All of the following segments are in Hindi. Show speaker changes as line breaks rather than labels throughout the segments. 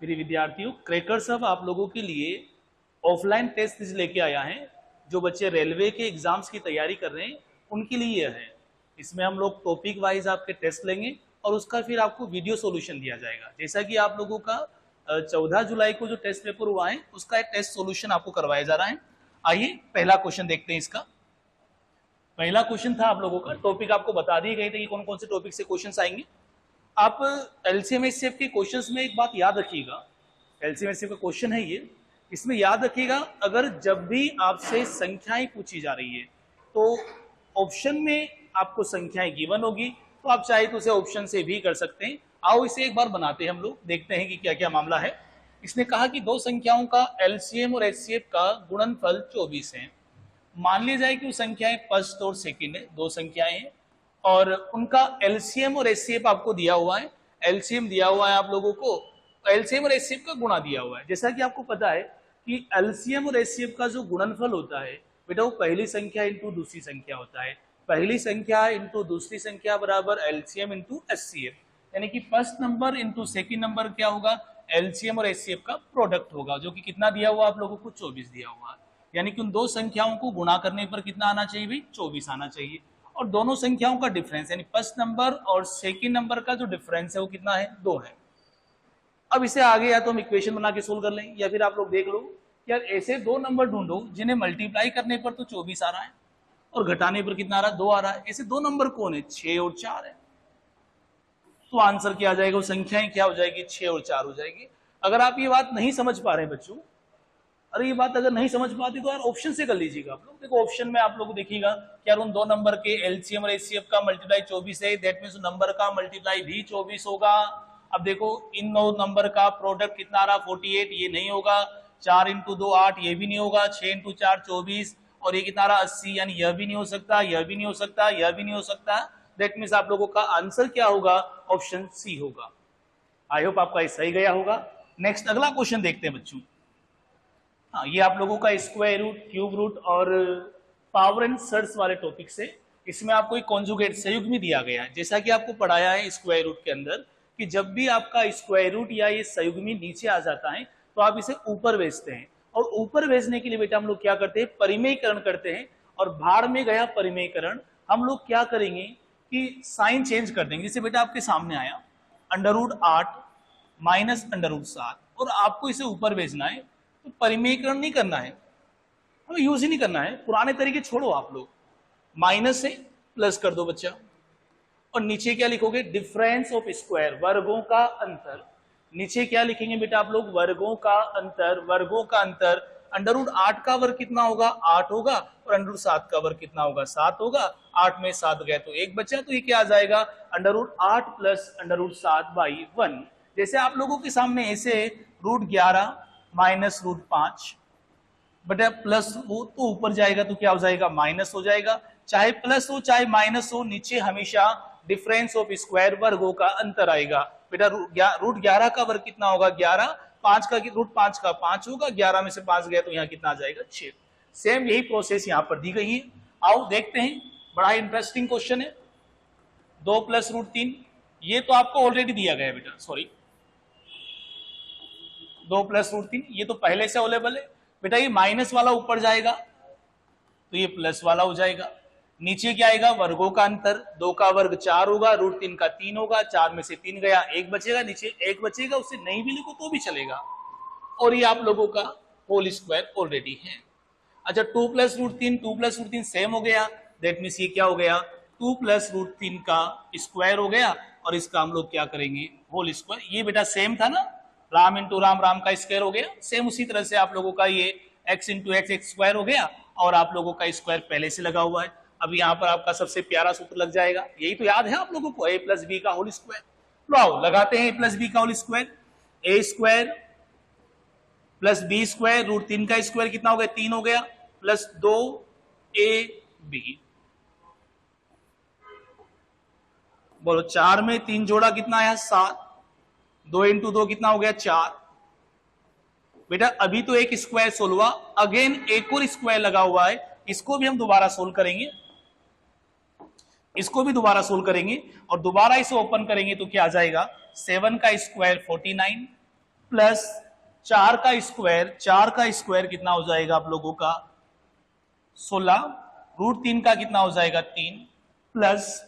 मेरे विद्यार्थियों, क्रैकर्स अब आप लोगों के लिए ऑफलाइन टेस्ट लेके आया है। जो बच्चे रेलवे के एग्जाम्स की तैयारी कर रहे हैं उनके लिए यह है। इसमें हम लोग टॉपिक वाइज आपके टेस्ट लेंगे और उसका फिर आपको वीडियो सॉल्यूशन दिया जाएगा। जैसा कि आप लोगों का 14 जुलाई को जो टेस्ट पेपर हुआ है उसका एक टेस्ट सॉल्यूशन आपको करवाया जा रहा है। आइए पहला क्वेश्चन देखते हैं। इसका पहला क्वेश्चन था आप लोगों का, टॉपिक आपको बता दिए गए थे कि कौन कौन से टॉपिक से क्वेश्चंस आएंगे। आप एलसीएम एचसीएफ के क्वेश्चंस में एक बात याद रखिएगा, एलसीएम एचसीएफ का क्वेश्चन है ये, इसमें याद रखिएगा अगर जब भी आपसे संख्याएं पूछी जा रही है तो ऑप्शन में आपको संख्याएं गिवन होगी, तो आप चाहे तो उसे ऑप्शन से भी कर सकते हैं। आओ इसे एक बार बनाते हैं हम लोग, देखते हैं कि क्या क्या मामला है। इसने कहा कि दो संख्याओं का एलसीएम और एचसीएफ का गुणनफल 24 है। मान लिया जाए कि वो संख्याएं फर्स्ट और सेकंड है, दो संख्याएं हैं और उनका एलसीएम और एचसीएफ आपको दिया हुआ है। एलसीएम दिया हुआ है आप लोगों को, एलसीएम और एचसीएफ का गुणा दिया हुआ है। जैसा कि आपको पता है कि एलसीएम और एचसीएफ का जो गुणनफल होता है बेटा वो पहली संख्या इंटू दूसरी संख्या होता है। पहली संख्या इंटू दूसरी संख्या बराबर एलसीएम इंटू एचसीएफ, यानी कि first number into second number क्या होगा, एलसीएम और एचसीएफ का प्रोडक्ट होगा, जो कि कितना दिया हुआ आप लोगों को 24 दिया हुआ है। यानी कि उन दो संख्याओं को गुणा करने पर कितना आना चाहिए भाई, 24 आना चाहिए। और दोनों संख्याओं का डिफरेंस यानी फर्स्ट नंबर और सेकंड नंबर का जो डिफरेंस है वो कितना है, 2 है। अब इसे आगे या तो हम इक्वेशन बना के सोल्व कर लें या फिर आप लोग देख लो यार ऐसे दो नंबर ढूंढो जिन्हें मल्टीप्लाई करने पर तो 24 आ रहा है और घटाने पर कितना आ रहा है, 2 आ रहा है। ऐसे दो नंबर कौन है, 6 और 4 है। तो आंसर क्या आ जाएगा, वो संख्याएं क्या हो जाएगी, 6 और 4 हो जाएगी। अगर आप ये बात नहीं समझ पा रहे हैं बच्चों, अरे ये बात अगर नहीं समझ पाती तो यार ऑप्शन से कर लीजिएगा आप लोग। देखो ऑप्शन में आप लोग देखिएगा कि यार उन दो नंबर के एलसीएम और एचसीएफ का मल्टीप्लाई 24 है, दैट मींस नंबर का मल्टीप्लाई भी 24 होगा। अब देखो इन दो नंबर का प्रोडक्ट कितना आ रहा, 48, ये नहीं होगा। 4 इंटू 2 8, ये भी नहीं होगा। 6 इंटू 4 24 और ये कितना आ रहा 80, यानी यह भी नहीं हो सकता, यह भी नहीं हो सकता, यह भी नहीं हो सकता। दैट मींस आप लोगों का आंसर क्या होगा, ऑप्शन सी होगा। आई होप आपका सही गया होगा। नेक्स्ट अगला क्वेश्चन देखते हैं बच्चों। हाँ, ये आप लोगों का स्क्वायर रूट, क्यूब रूट और पावर एंड सर्स वाले टॉपिक से। इसमें आपको एक कॉन्जुगेट संयुग्मी दिया गया है। जैसा कि आपको पढ़ाया है स्क्वायर रूट के अंदर कि जब भी आपका स्क्वायर रूट या ये संयुग्मी नीचे आ जाता है तो आप इसे ऊपर भेजते हैं, और ऊपर भेजने के लिए बेटा हम लोग क्या करते हैं, परिमेयकरण करते हैं। और भाड़ में गया परिमेयकरण, हम लोग क्या करेंगे कि साइन चेंज कर देंगे। जैसे बेटा आपके सामने आया √8 माइनस √7 और आपको इसे ऊपर भेजना है, तो परिमेयकरण नहीं करना है, हमें यूज ही नहीं करना है, पुराने तरीके छोड़ो। आप लोग माइनस से प्लस कर दो बच्चा, और नीचे क्या लिखोगे, डिफरेंस ऑफ स्क्वायर, वर्गों का अंतर। नीचे क्या लिखेंगे बेटा आप लोग, वर्गों का अंतर, वर्गों का अंतर। √8 का वर्ग कितना होगा, 8 होगा, और √7 का वर्ग कितना होगा, 7 होगा। 8 में 7 गए तो 1 बचा, तो ये क्या आ जाएगा, √8 प्लस √7/1। जैसे आप लोगों के सामने ऐसे √11 माइनस √5 बटा प्लस हो तो ऊपर जाएगा तो क्या हो जाएगा, माइनस हो जाएगा। चाहे प्लस हो चाहे माइनस हो, नीचे हमेशा डिफरेंस ऑफ स्क्वायर, वर्गों का अंतर आएगा। बेटा √11 का वर्ग कितना होगा, 11। 5 का √5 का 5 होगा, 11 में से 5 गया तो यहाँ कितना आ जाएगा, 6। सेम यही प्रोसेस यहाँ पर दी गई है। आओ देखते हैं, बड़ा इंटरेस्टिंग क्वेश्चन है। 2 प्लस √3, ये तो आपको ऑलरेडी दिया गया है बेटा, सॉरी 2 प्लस √3 ये तो पहले से अवेलेबल है बेटा। ये माइनस वाला ऊपर जाएगा तो ये प्लस वाला हो जाएगा। नीचे क्या आएगा, वर्गों का अंतर, 2 का वर्ग 4 होगा, √3 का 3 होगा। 4 में से 3 गया, 1 बचेगा, नीचे 1 बचेगा, उसे नहीं भी लिखो तो भी चलेगा। और ये आप लोगों का होल स्क्वायर ऑलरेडी है। अच्छा 2 प्लस √3 सेम हो गया, दैट मीन्स ये क्या हो गया, 2 प्लस √3 का स्क्वायर हो गया, और इसका हम लोग क्या करेंगे, होल स्क्वायर। ये बेटा सेम था ना, राम इंटू राम, राम का स्क्वायर हो गया। सेम उसी तरह से आप लोगों का ये x इंटू एक्स स्क्वायर हो गया, और आप लोगों का स्क्वायर पहले से लगा हुआ है। अब यहाँ पर आपका सबसे प्यारा सूत्र लग जाएगा, यही तो याद है आप लोगों को, a प्लस बी का होल स्क्वायर। लो लगाते हैं a प्लस बी का whole square, a square plus b square, √3 का स्क्वायर कितना हो गया, 3 हो गया, प्लस 2ab। बोलो 4 में 3 जोड़ा कितना आया, 7। 2 इंटू 2 कितना हो गया, 4। बेटा अभी तो एक स्क्वायर सोल्व हुआ, अगेन एक और स्क्वायर लगा हुआ है, इसको भी हम दोबारा सोल्व करेंगे, इसको भी दोबारा सोल्व करेंगे, और दोबारा इसे ओपन करेंगे तो क्या आ जाएगा, 7 का स्क्वायर 49 प्लस 4 का स्क्वायर कितना हो जाएगा आप लोगों का 16, √3 का कितना हो जाएगा 3, plus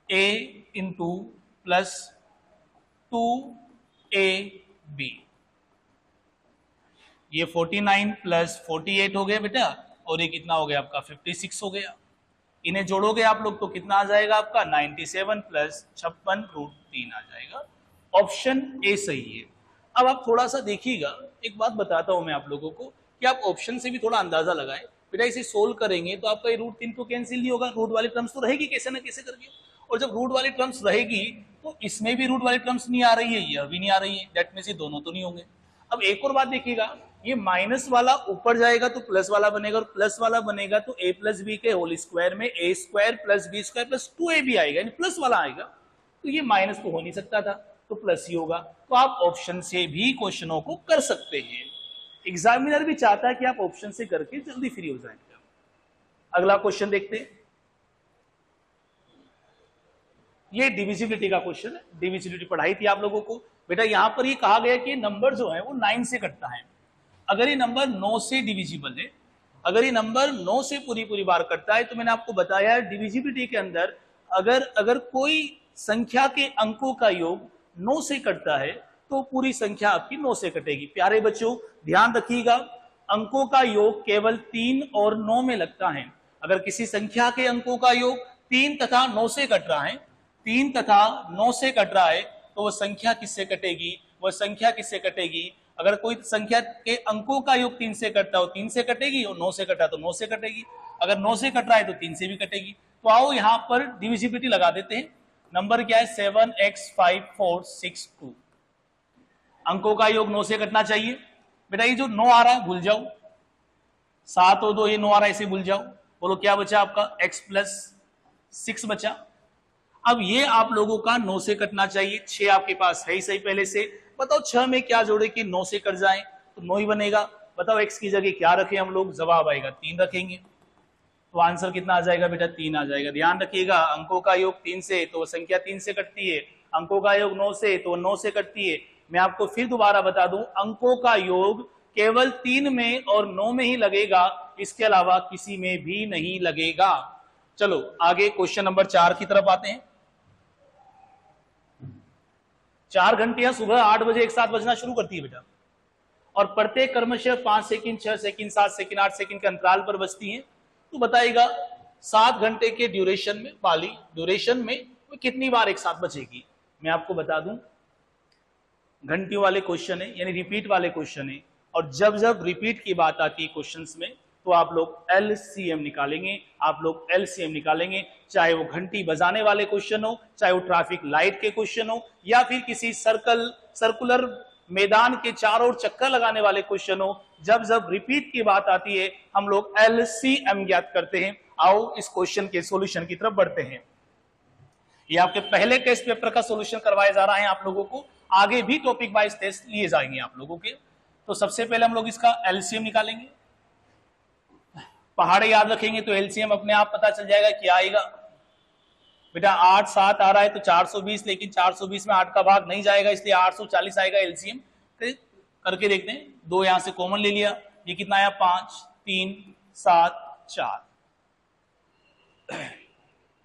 a into plus 2ab, ये 49 प्लस 48 हो गया बेटा, और ये कितना हो गया आपका 56 हो गया। इन्हें जोड़ोगे आप लोग तो कितना आ जाएगा आपका 97 प्लस 56 √3 आ जाएगा। ऑप्शन ए सही है। अब आप थोड़ा सा देखिएगा, एक बात बताता हूं मैं आप लोगों को कि आप ऑप्शन से भी थोड़ा अंदाजा लगाएं। बेटा इसे सोल्व करेंगे तो आपका ये √3 तो कैंसिल नहीं होगा, रूट वाली टर्म्स तो रहेगी कैसे ना कैसे करके, और जब रूट वाली टर्म्स रहेगी तो इसमें भी रूट वाली टर्म्स नहीं आ रही है, यह भी नहीं आ रही है, दैट मींस ये दोनों तो नहीं होंगे। अब एक और बात देखिएगा, ये माइनस वाला ऊपर जाएगा तो प्लस वाला बनेगा, और प्लस वाला बनेगा तो a प्लस बी के होल स्क्वायर में a square plus b square plus 2ab आएगा, यानी प्लस वाला आएगा, तो ये माइनस तो हो नहीं सकता था, तो प्लस ही होगा। तो आप ऑप्शन से भी क्वेश्चनों को कर सकते हैं। एग्जामिनर भी चाहता है कि आप ऑप्शन से करके जल्दी फ्री हो जाएंगे। अगला क्वेश्चन देखते हैं, ये डिविजिबिलिटी का क्वेश्चन है। डिविजिबिलिटी पढ़ाई थी आप लोगों को। बेटा यहां पर ये कहा गया कि नंबर जो है वो 9 से कटता है। अगर ये नंबर 9 से डिविजिबल है, अगर ये नंबर 9 से पूरी बार कटता है, तो मैंने आपको बताया डिविजिबिलिटी के अंदर अगर कोई संख्या के अंकों का योग 9 से कटता है तो पूरी संख्या आपकी 9 से कटेगी। प्यारे बच्चों ध्यान रखिएगा, अंकों का योग केवल 3 और 9 में लगता है। अगर किसी संख्या के अंकों का योग 3 तथा 9 से कट रहा है, 3 तथा 9 से कट रहा है, तो वह संख्या किससे कटेगी, वह संख्या किससे कटेगी। अगर कोई संख्या के अंकों का योग 3 से कटता हो 3 से कटेगी, और 9 से कटा तो 9 से कटेगी। अगर 9 से कट रहा है तो 3 से भी कटेगी। तो आओ यहां पर डिविजिबिलिटी लगा देते हैं। नंबर क्या है 7x5462, अंकों का योग 9 से कटना चाहिए। बेटा ये जो 9 आ रहा है भूल जाओ, 7 और 2 ये 9 आ रहा है, इसे भूल जाओ। बोलो क्या बचा आपका x प्लस 6 बचा। अब ये आप लोगों का 9 से कटना चाहिए, 6 आपके पास है ही सही पहले से। बताओ 6 में क्या जोड़े कि 9 से कट जाए, तो 9 ही बनेगा। बताओ x की जगह क्या रखें हम लोग, जवाब आएगा 3 रखेंगे, तो आंसर कितना आ जाएगा बेटा 3 आ जाएगा। ध्यान रखिएगा, अंकों का योग 3 से तो संख्या 3 से कटती है, अंकों का योग 9 से तो 9 से कटती है। मैं आपको फिर दोबारा बता दूं, अंकों का योग केवल 3 में और 9 में ही लगेगा, इसके अलावा किसी में भी नहीं लगेगा। चलो आगे क्वेश्चन नंबर 4 की तरफ आते हैं। 4 घंटियां सुबह 8 बजे एक साथ बजना शुरू करती है बेटा, और प्रत्येक क्रमशः 5 सेकंड 6 सेकंड 7 सेकंड 8 सेकंड के अंतराल पर बजती हैं। तो बताइएगा 7 घंटे के ड्यूरेशन में वो कितनी बार एक साथ बजेगी। मैं आपको बता दूं, घंटियों वाले क्वेश्चन है, यानी रिपीट वाले क्वेश्चन है, और जब जब रिपीट की बात आती है क्वेश्चंस में तो आप लोग एलसीएम निकालेंगे, चाहे वो घंटी बजाने वाले क्वेश्चन हो, चाहे वो ट्रैफिक लाइट के क्वेश्चन हो, या फिर किसी सर्कुलर मैदान के चारों ओर चक्कर लगाने वाले क्वेश्चन हो। जब जब रिपीट की बात आती है हम लोग एलसीएम ज्ञात करते हैं। आओ इस क्वेश्चन के सॉल्यूशन की तरफ बढ़ते हैं। ये आपके पहले टेस्ट पेपर का सॉल्यूशन करवाया जा रहा है आप लोगों को, आगे भी टॉपिक वाइज टेस्ट लिए जाएंगे आप लोगों के। तो सबसे पहले हम लोग इसका एलसीएम निकालेंगे। पहाड़े याद रखेंगे तो एलसीएम अपने आप पता चल जाएगा क्या आएगा। बेटा 8 7 आ रहा है तो 420, लेकिन 420 में 8 का भाग नहीं जाएगा, इसलिए 840 आएगा एलसीएम। करके देखते हैं, 2 यहां से कॉमन ले लिया, ये कितना आया 5 3 7 4।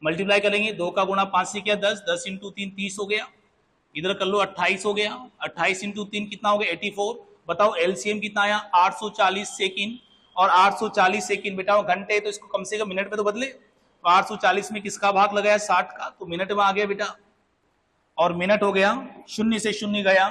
मल्टीप्लाई करेंगे, 2 का गुणा 5 से किया 10, 10 इंटू 3 30 हो गया। इधर कर लो 28 हो गया, 28 इंटू 3 कितना हो गया 84। बताओ एलसीएम कितना आया 840 सेकंड, और 840 सेकंड बेटा घंटे, तो इसको कम से कम मिनट में तो बदले। तो 840 में किसका भाग लगाया 60 का, तो मिनट में आ गया बेटा, और मिनट हो गया 0 से 0 गया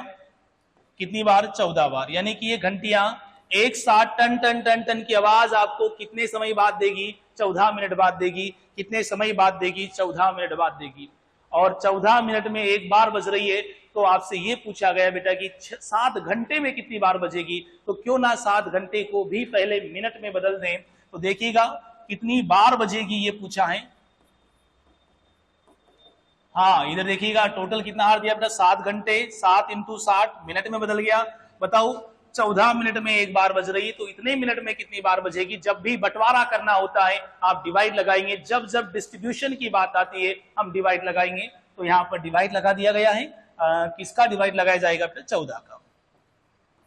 कितनी बार 14 बार, यानी कि ये घंटियां एक साथ टन टन टन टन की आवाज आपको कितने समय बाद देगी 14 मिनट बाद देगी। कितने समय बाद देगी 14 मिनट बाद देगी। और 14 मिनट में एक बार बज रही है, तो आपसे ये पूछा गया बेटा कि 7 घंटे में कितनी बार बजेगी, तो क्यों ना 7 घंटे को भी पहले मिनट में बदल दें। तो देखिएगा कितनी बार बजेगी ये पूछा है। हाँ इधर देखिएगा टोटल कितना हार दिया बेटा 7 घंटे, 7 इंटू 60 मिनट में बदल गया। बताओ 14 मिनट में एक बार बज रही है, तो इतने मिनट में कितनी बार बजेगी। जब भी बंटवारा करना होता है आप डिवाइड लगाएंगे, जब जब डिस्ट्रीब्यूशन की बात आती है हम डिवाइड लगाएंगे। तो यहाँ पर डिवाइड लगा दिया गया है, किसका डिवाइड लगाया जाएगा 14 का।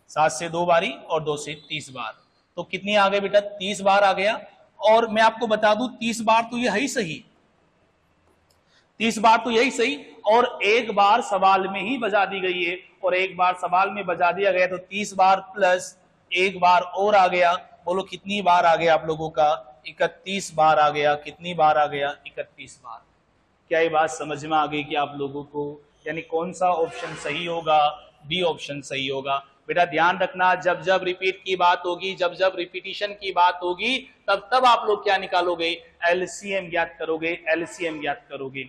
7 से 2 बारी और 2 से 30 बार। तो कितनी आ गई बेटा? 30 बार आ गया। और मैं आपको बता दूं 30 बार तो ये है ही सही, 30 बार तो यही सही, और एक बार सवाल में ही बजा दी गई है, और एक बार सवाल में बजा दिया गया तो 30 बार प्लस एक बार और आ गया। बोलो कितनी बार आ गया आप लोगों का? 31 बार आ गया। कितनी बार आ गया? 31 बार। क्या ये बात समझ में आ गई कि आप लोगों को? यानी कौन सा ऑप्शन सही होगा? बी ऑप्शन सही होगा। बेटा ध्यान रखना, जब जब रिपीट की बात होगी, जब जब रिपीटिशन की बात होगी, तब तब आप लोग क्या निकालोगे? एलसीएम ज्ञात करोगे, एलसीएम ज्ञात करोगे।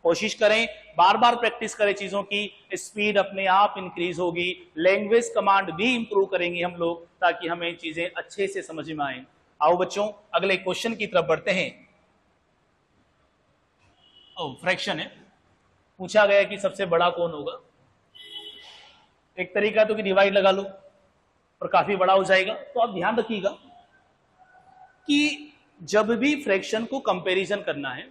कोशिश करें, बार बार प्रैक्टिस करें चीजों की, स्पीड अपने आप इंक्रीज होगी। लैंग्वेज कमांड भी इंप्रूव करेंगे हम लोग, ताकि हमें चीजें अच्छे से समझ में आए। आओ बच्चों अगले क्वेश्चन की तरफ बढ़ते हैं। फ्रैक्शन है, पूछा गया कि सबसे बड़ा कौन होगा। एक तरीका तो कि डिवाइड लगा लो और काफी बड़ा हो जाएगा। तो आप ध्यान रखिएगा कि जब भी फ्रैक्शन को कंपैरिजन करना है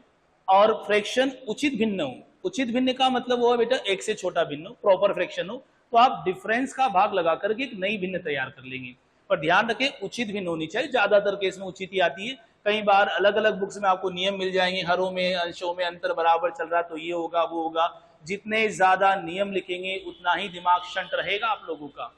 और फ्रैक्शन उचित भिन्न हो, उचित भिन्न का मतलब वो है बेटा एक से छोटा भिन्न हो, प्रॉपर फ्रैक्शन हो, तो आप डिफरेंस का भाग लगा करके एक नई भिन्न तैयार कर लेंगे। पर ध्यान रखें उचित भिन्न होनी चाहिए, ज्यादातर केस में उचित ही आती है। कई बार अलग अलग बुक्स में आपको नियम मिल जाएंगे, हरों में अंशों में अंतर बराबर चल रहा तो ये होगा वो होगा। जितने ज्यादा नियम लिखेंगे उतना ही दिमाग शंट रहेगा आप लोगों का।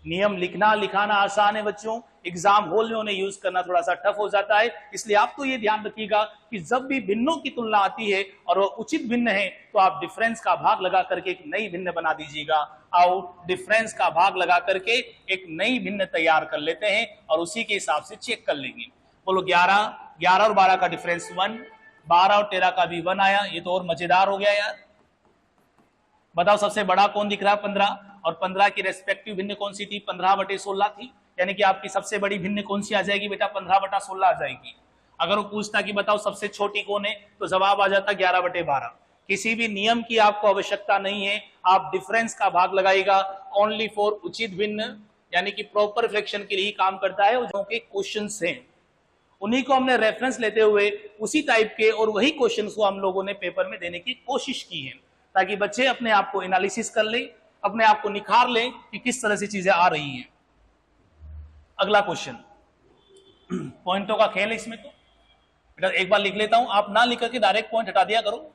नियम लिखना लिखाना आसान है बच्चों, एग्जाम हॉल में उन्हें यूज करना थोड़ा सा टफ हो जाता है। इसलिए आप तो ये ध्यान रखिएगा कि जब भी भिन्नों की तुलना आती है और वो उचित भिन्न है, तो आप डिफरेंस का भाग लगा करके एक नई भिन्न बना दीजिएगा। आओ डिफरेंस का भाग लगा करके एक नई भिन्न तैयार कर लेते हैं और उसी के हिसाब से चेक कर लेंगे। बोलो 11 और 12 का डिफरेंस 1, 12 और 13 का भी 1 आया। ये तो और मजेदार हो गया यार। बताओ सबसे बड़ा कौन दिख रहा है? 15, और 15 की रेस्पेक्टिव भिन्न कौन सी थी? 15/16 थी। यानी कि आपकी सबसे बड़ी भिन्न कौन सी आ जाएगी बेटा? 15/16 आ जाएगी। अगर वो पूछता कि बताओ सबसे छोटी कौन है, तो जवाब आ जाता 11/12। किसी भी नियम की आपको आवश्यकता नहीं है, आप डिफरेंस का भाग लगाएगा ओनली फॉर उचित भिन्न, यानी कि प्रॉपर फ्रैक्शन के लिए काम करता है। जो के क्वेश्चन हैं उन्हीं को हमने रेफरेंस लेते हुए उसी टाइप के और वही क्वेश्चन को हम लोगों ने पेपर में देने की कोशिश की है, ताकि बच्चे अपने आप को एनालिसिस कर ले, अपने आप को निखार ले कि किस तरह से चीजें आ रही हैं। अगला क्वेश्चन, पॉइंटों का खेल है इसमें। तो एक बार लिख लेता हूं, आप ना लिख करके डायरेक्ट पॉइंट हटा दिया करो।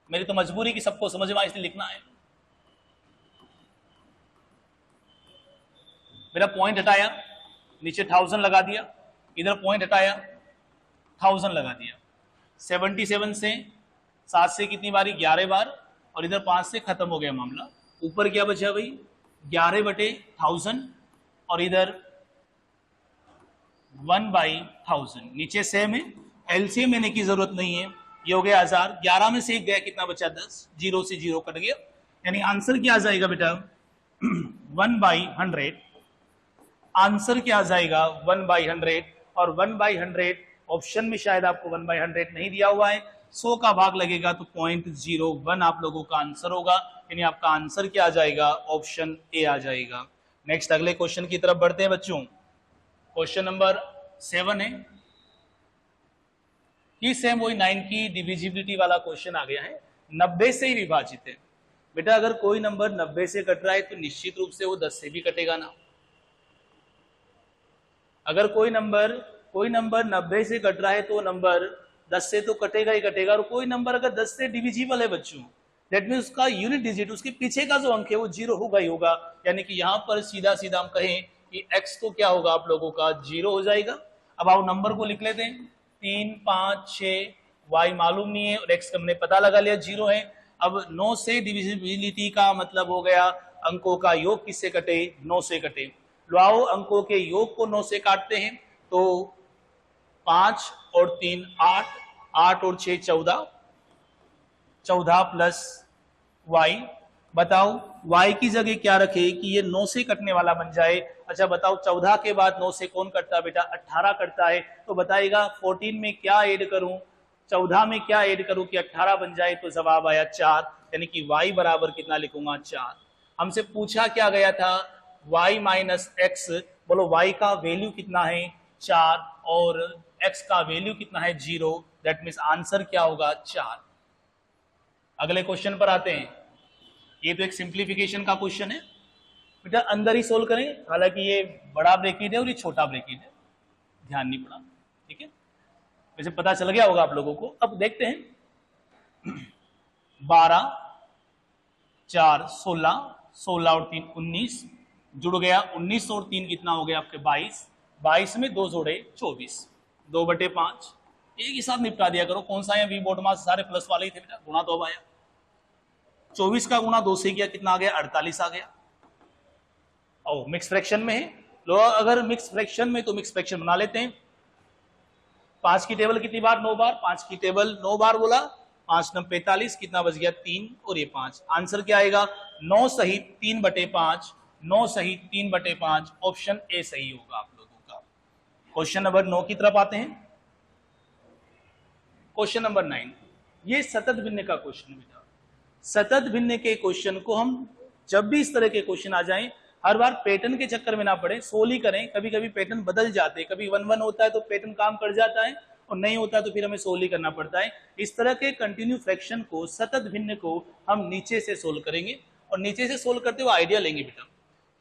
मेरी तो मजबूरी कि सबको समझ में आए इसलिए लिखना है। मेरा पॉइंट हटाया, नीचे 1000 लगा दिया, इधर पॉइंट हटाया 1000 लगा दिया। 77 से 7 से कितनी बारी? 11 बार, और इधर 5 से खत्म हो गया मामला। ऊपर क्या बचा भाई? 11/1000, और इधर 1/1000। नीचे सेम है, एलसीएम लेने की जरूरत नहीं है। ये हो गया 1000, 11 में से 1 गया, कितना बचा? 10, 0 से 0 कट गया। यानी आंसर क्या आ जाएगा बेटा? 1/100। आंसर क्या आ जाएगा? 1/100। और 1/100 ऑप्शन में शायद आपको 1/100 नहीं दिया हुआ है। 100 का भाग लगेगा तो 0.01 आप लोगों का आंसर होगा। यानी आपका आंसर क्या आ जाएगा? ऑप्शन ए आ जाएगा। नेक्स्ट अगले क्वेश्चन की तरफ बढ़ते हैं बच्चों। क्वेश्चन नंबर 7 है कि सेम वही 9 की डिविजिबिलिटी वाला क्वेश्चन आ गया है। 90 से ही विभाजित है बेटा। अगर कोई नंबर 90 से कट रहा है तो निश्चित रूप से वो 10 से भी कटेगा ना। अगर कोई नंबर 90 से कट रहा है तो नंबर 10 से तो कटेगा ही कटेगा। और कोई नंबर अगर 10 से डिविजिबल है बच्चों, दैट मीन उसका यूनिट डिजिट, उसके पीछे का जो अंक है वो 0 होगा ही होगा। यानी कि यहाँ पर सीधा सीधा हम कहें कि x तो क्या होगा आप लोगों का? 0 हो जाएगा। अब आप नंबर को लिख लेते हैं, 3, 5, 6, y मालूम नहीं है और x का हमने पता लगा लिया 0 है। अब 9 से डिविजिबिलिटी का मतलब हो गया अंकों का योग किससे कटे? 9 से कटे। लो आओ अंकों के योग को 9 से काटते हैं, तो 5 और 3 8, 8 और 6 14, 14 प्लस y। बताओ y की जगह क्या रखे कि ये 9 से कटने वाला बन जाए। अच्छा बताओ 14 के बाद 9 से कौन कटता है बेटा? 18 कटता है। तो बताइएगा 14 में क्या ऐड करूं, 14 में क्या ऐड करूं कि 18 बन जाए? तो जवाब आया 4। यानी कि y बराबर कितना लिखूंगा? 4। हमसे पूछा क्या गया था? y minus x. बोलो y का वैल्यू कितना है? 4, और x का वैल्यू कितना है? 0। दैट मीन्स आंसर क्या होगा? 4। अगले क्वेश्चन पर आते हैं। ये तो एक सिंप्लीफिकेशन का क्वेश्चन है। बेटा अंदर ही सोल्व करेंगे, हालांकि ये बड़ा ब्रैकेट है और ये छोटा ब्रैकेट है, ध्यान नहीं पड़ा, ठीक है, वैसे पता चल गया होगा आप लोगों को। अब देखते हैं 12 4 16, 16 और 3 19, जुड़ गया 19 और 3 कितना हो गया आपके 22, 22 में 2 जोड़े 24, 2/5, एक ही साथ निपटा दिया करो, कौन सा है वी बोर्ड मास, सारे प्लस वाले ही थे बेटा, गुणा तो अब आया, 24 का गुणा 2 से किया कितना आ गया 48 आ गया। और मिक्स फ्रैक्शन में है, लो अगर मिक्स फ्रैक्शन में तो मिक्स फ्रैक्शन बना लेते हैं। 5 की टेबल कितनी बार 9 बार, 5 की टेबल 9 बार बोला, 5 9 45, कितना बच गया 3 और ये 5, आंसर क्या आएगा 9 सहित 3/5, 9 सहित 3/5, ऑप्शन ए सही होगा आप लोगों का। क्वेश्चन नंबर 9 की तरफ आते हैं, क्वेश्चन नंबर 9, ये सतत भिन्न का क्वेश्चन बेटा। सतत भिन्न के क्वेश्चन को हम जब भी इस तरह के क्वेश्चन आ जाएं, हर बार पैटर्न के चक्कर में ना पड़े, सोल ही करें, कभी कभी पैटर्न बदल जाते हैं, कभी 1 1 होता है तो पैटर्न काम कर जाता है और नहीं होता है तो फिर हमें सोल ही करना पड़ता है। इस तरह के कंटिन्यू फ्रैक्शन को, सतत भिन्न को हम नीचे से सोल्व करेंगे और नीचे से सोल्व करते हुए आइडिया लेंगे बेटा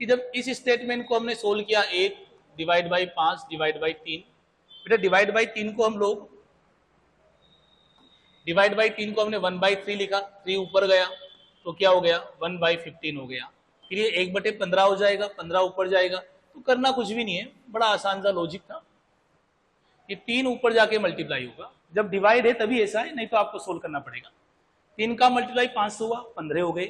कि जब इस स्टेटमेंट को हमने सोल्व किया 1 डिवाइड बाई 5 डिवाइड बाई 3, बेटा डिवाइड बाई 3 को हम लोग डिवाइड बाई 3 को हमने 1/3 लिखा, 3 ऊपर गया तो क्या हो गया 1/15 हो गया, फिर ये 1/15 हो जाएगा, 15 ऊपर जाएगा, तो करना कुछ भी नहीं है, बड़ा आसान सा लॉजिक था। ये 3 ऊपर जाके मल्टीप्लाई होगा, जब डिवाइड है तभी ऐसा है, नहीं तो आपको सोल्व करना पड़ेगा। 3 का मल्टीप्लाई 5 से हुआ 15 हो गए,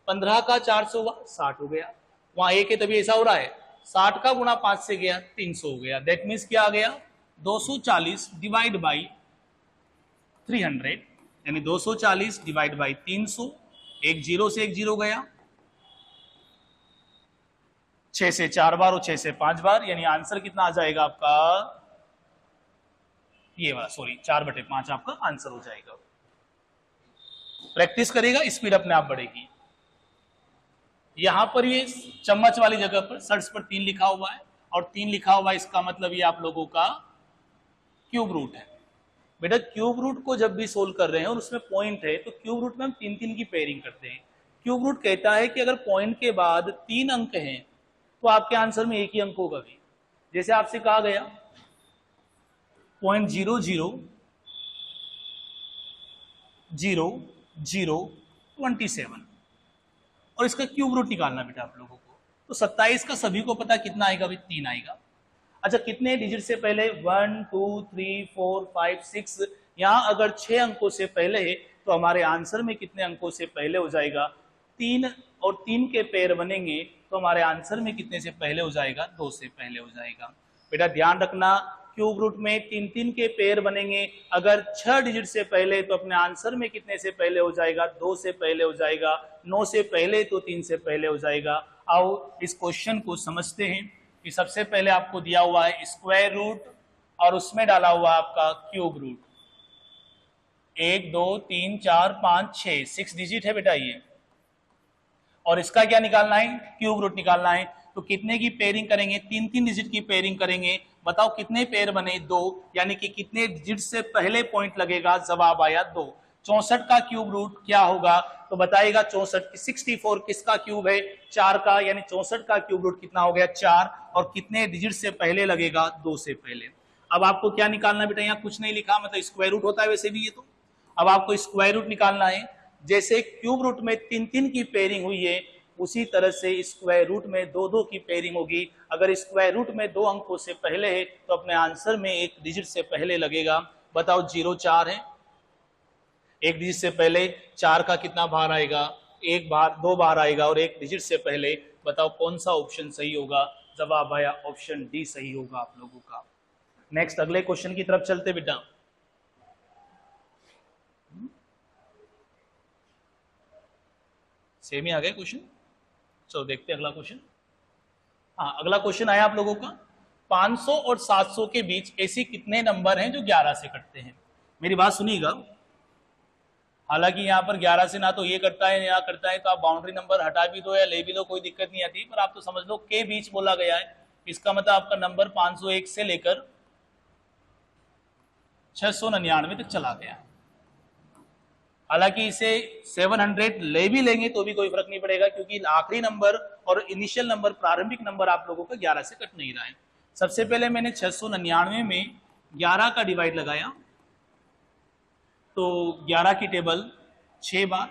15 का 4 से हुआ 60 हो गया, वहां 1 है तभी ऐसा हो रहा है, 60 का गुणा 5 से गया 300 हो गया, दैट मीन्स क्या आ गया 240 डिवाइड बाई 300, यानी 240 डिवाइड बाई 300, एक जीरो से एक जीरो गया, 6 से 4 बार और 6 से 5 बार, यानी आंसर कितना आ जाएगा आपका, ये वाला सॉरी 4/5 आपका आंसर हो जाएगा। प्रैक्टिस करेगा स्पीड अपने आप बढ़ेगी। यहां पर ये चम्मच वाली जगह पर सर्च पर 3 लिखा हुआ है और 3 लिखा हुआ है, इसका मतलब ये आप लोगों का क्यूब रूट है। बेटा क्यूब रूट को जब भी सोल्व कर रहे हैं और उसमें पॉइंट है तो क्यूब रूट में हम 3 की पेयरिंग करते हैं। क्यूब रूट कहता है कि अगर पॉइंट के बाद 3 अंक हैं तो आपके आंसर में एक ही अंक होगा भी, जैसे आपसे कहा गया 0.000027 और इसका क्यूब रूट निकालना बेटा आप लोगों को, तो 27 का सभी को पता कितना आएगा भाई 3 आएगा। अच्छा कितने डिजिट से पहले 1 2 3 4 5 6, यहां अगर 6 अंकों से पहले है तो हमारे आंसर में कितने अंकों से पहले हो जाएगा 3, और 3 के पेयर बनेंगे तो हमारे आंसर में कितने से पहले हो जाएगा 2 से पहले हो जाएगा। बेटा ध्यान रखना क्यूब रूट में 3 के पेयर बनेंगे, अगर 6 डिजिट से पहले तो अपने आंसर में कितने से पहले हो जाएगा 2 से पहले हो जाएगा, 9 से पहले तो 3 से पहले हो जाएगा। आओ इस क्वेश्चन को समझते हैं कि सबसे पहले आपको दिया हुआ है स्क्वायर रूट और उसमें डाला हुआ आपका क्यूब रूट, 1 2 3 4 5 6, 6 डिजिट है बेटा ये, और इसका क्या निकालना है क्यूब रूट निकालना है। तो कितने की पेयरिंग करेंगे 3 डिजिट की पेयरिंग करेंगे, बताओ कितने पेयर बने 2, यानी कि कितने डिजिट से पहले पॉइंट लगेगा, जवाब आया 2। 64 का क्यूब रूट क्या होगा तो बताएगा 64 की 64 किसका क्यूब है 4 का, यानी 64 का क्यूब रूट कितना हो गया 4, और कितने डिजिट से पहले लगेगा 2 से पहले। अब आपको क्या निकालना बेटा, यहाँ कुछ नहीं लिखा, मतलब स्क्वायर रूट होता है वैसे भी ये, तो अब आपको स्क्वायर रूट निकालना है। जैसे क्यूब रूट में 3 की पेयरिंग हुई है उसी तरह से स्क्वायर रूट में 2 की पेयरिंग होगी। अगर स्क्वायर रूट में 2 अंकों से पहले है तो अपने आंसर में एक डिजिट से पहले लगेगा। बताओ 0 4 है, एक डिजिट से पहले 4 का कितना बार आएगा, 1 बार 2 बार आएगा, और एक डिजिट से पहले, बताओ कौन सा ऑप्शन सही होगा, जवाब आया ऑप्शन डी सही होगा आप लोगों का। नेक्स्ट अगले क्वेश्चन की तरफ चलते बेटा। सेम ही आ गया क्वेश्चन, चलो देखते हैं अगला क्वेश्चन। हाँ अगला क्वेश्चन आया आप लोगों का, 500 और 700 के बीच ऐसे कितने नंबर हैं जो 11 से कटते हैं। मेरी बात सुनिएगा, हालांकि यहाँ पर 11 से ना तो ये करता है या करता है, तो आप बाउंड्री नंबर हटा भी दो या ले भी लो, कोई दिक्कत नहीं आती, पर आप तो समझ लो के बीच बोला गया है, इसका मतलब आपका नंबर 501 से लेकर 699 तक चला गया। हालांकि इसे 700 ले भी लेंगे तो भी कोई फर्क नहीं पड़ेगा, क्योंकि आखिरी नंबर और इनिशियल नंबर, प्रारंभिक नंबर आप लोगों का 11 से कट नहीं रहा है। सबसे पहले मैंने 699 में 11 का डिवाइड लगाया, तो 11 की टेबल 6 बार,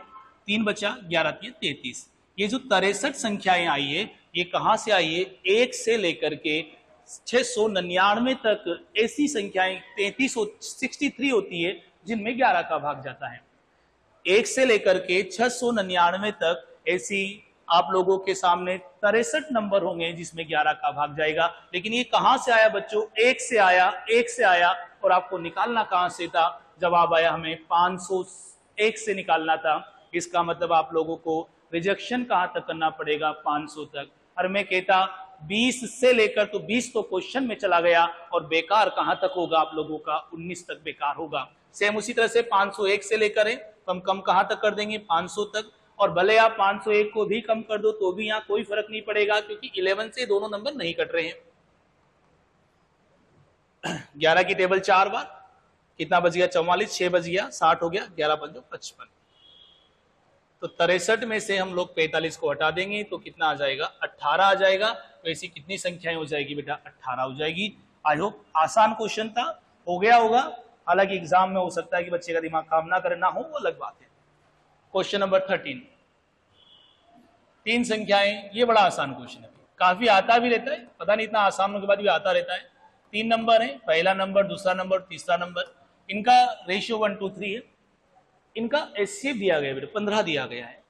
3 बचा, 11 3 33। ये जो 63 संख्याएं आई है, ये कहां से आई है? 1 से लेकर के 699 तक ऐसी संख्याएं 63 होती है जिनमें 11 का भाग जाता है। 1 से लेकर के 699 तक ऐसी आप लोगों के सामने 63 नंबर होंगे जिसमें 11 का भाग जाएगा। लेकिन ये कहां से आया बच्चों? 1 से आया, 1 से आया। और आपको निकालना कहां से था? जवाब आया हमें 501 से निकालना था। इसका मतलब आप लोगों को रिजेक्शन कहां तक करना पड़ेगा? 500 तक। और मैं कहता 20 से लेकर, तो 20 तो क्वेश्चन में चला गया, और बेकार कहां तक होगा आप लोगों का? 19 तक बेकार होगा। सेम उसी तरह से 501 से लेकर है, कम कम कहां तक कर देंगे? 500 तक। और भले आप 501 को भी कम कर दो तो भी यहां कोई फर्क नहीं पड़ेगा, क्योंकि 11 से दोनों नंबर नहीं कट रहे हैं। 11 की टेबल 4 बार, कितना बच गया? 44, 6 बच गया, 60 हो गया, 11 5 55। तो 63 में से हम लोग 45 को हटा देंगे तो कितना आ जाएगा? 18 आ जाएगा। तो ऐसी कितनी संख्याएं हो जाएगी बेटा? 18 हो जाएगी। आई होप आसान क्वेश्चन था, हो गया होगा। हालांकि एग्जाम में हो सकता है कि बच्चे का दिमाग काम ना करे, ना हो, वो अलग बात है। क्वेश्चन नंबर 13, 3 संख्याएं। ये बड़ा आसान क्वेश्चन है, काफी आता भी रहता है, पता नहीं इतना आसान होने के बाद भी आता रहता है। 3 नंबर है, पहला नंबर, दूसरा नंबर, तीसरा नंबर। इनका रेशियो 1 2 3 है। इनका एचसीएफ दिया गया बेटा 15 दिया गया है,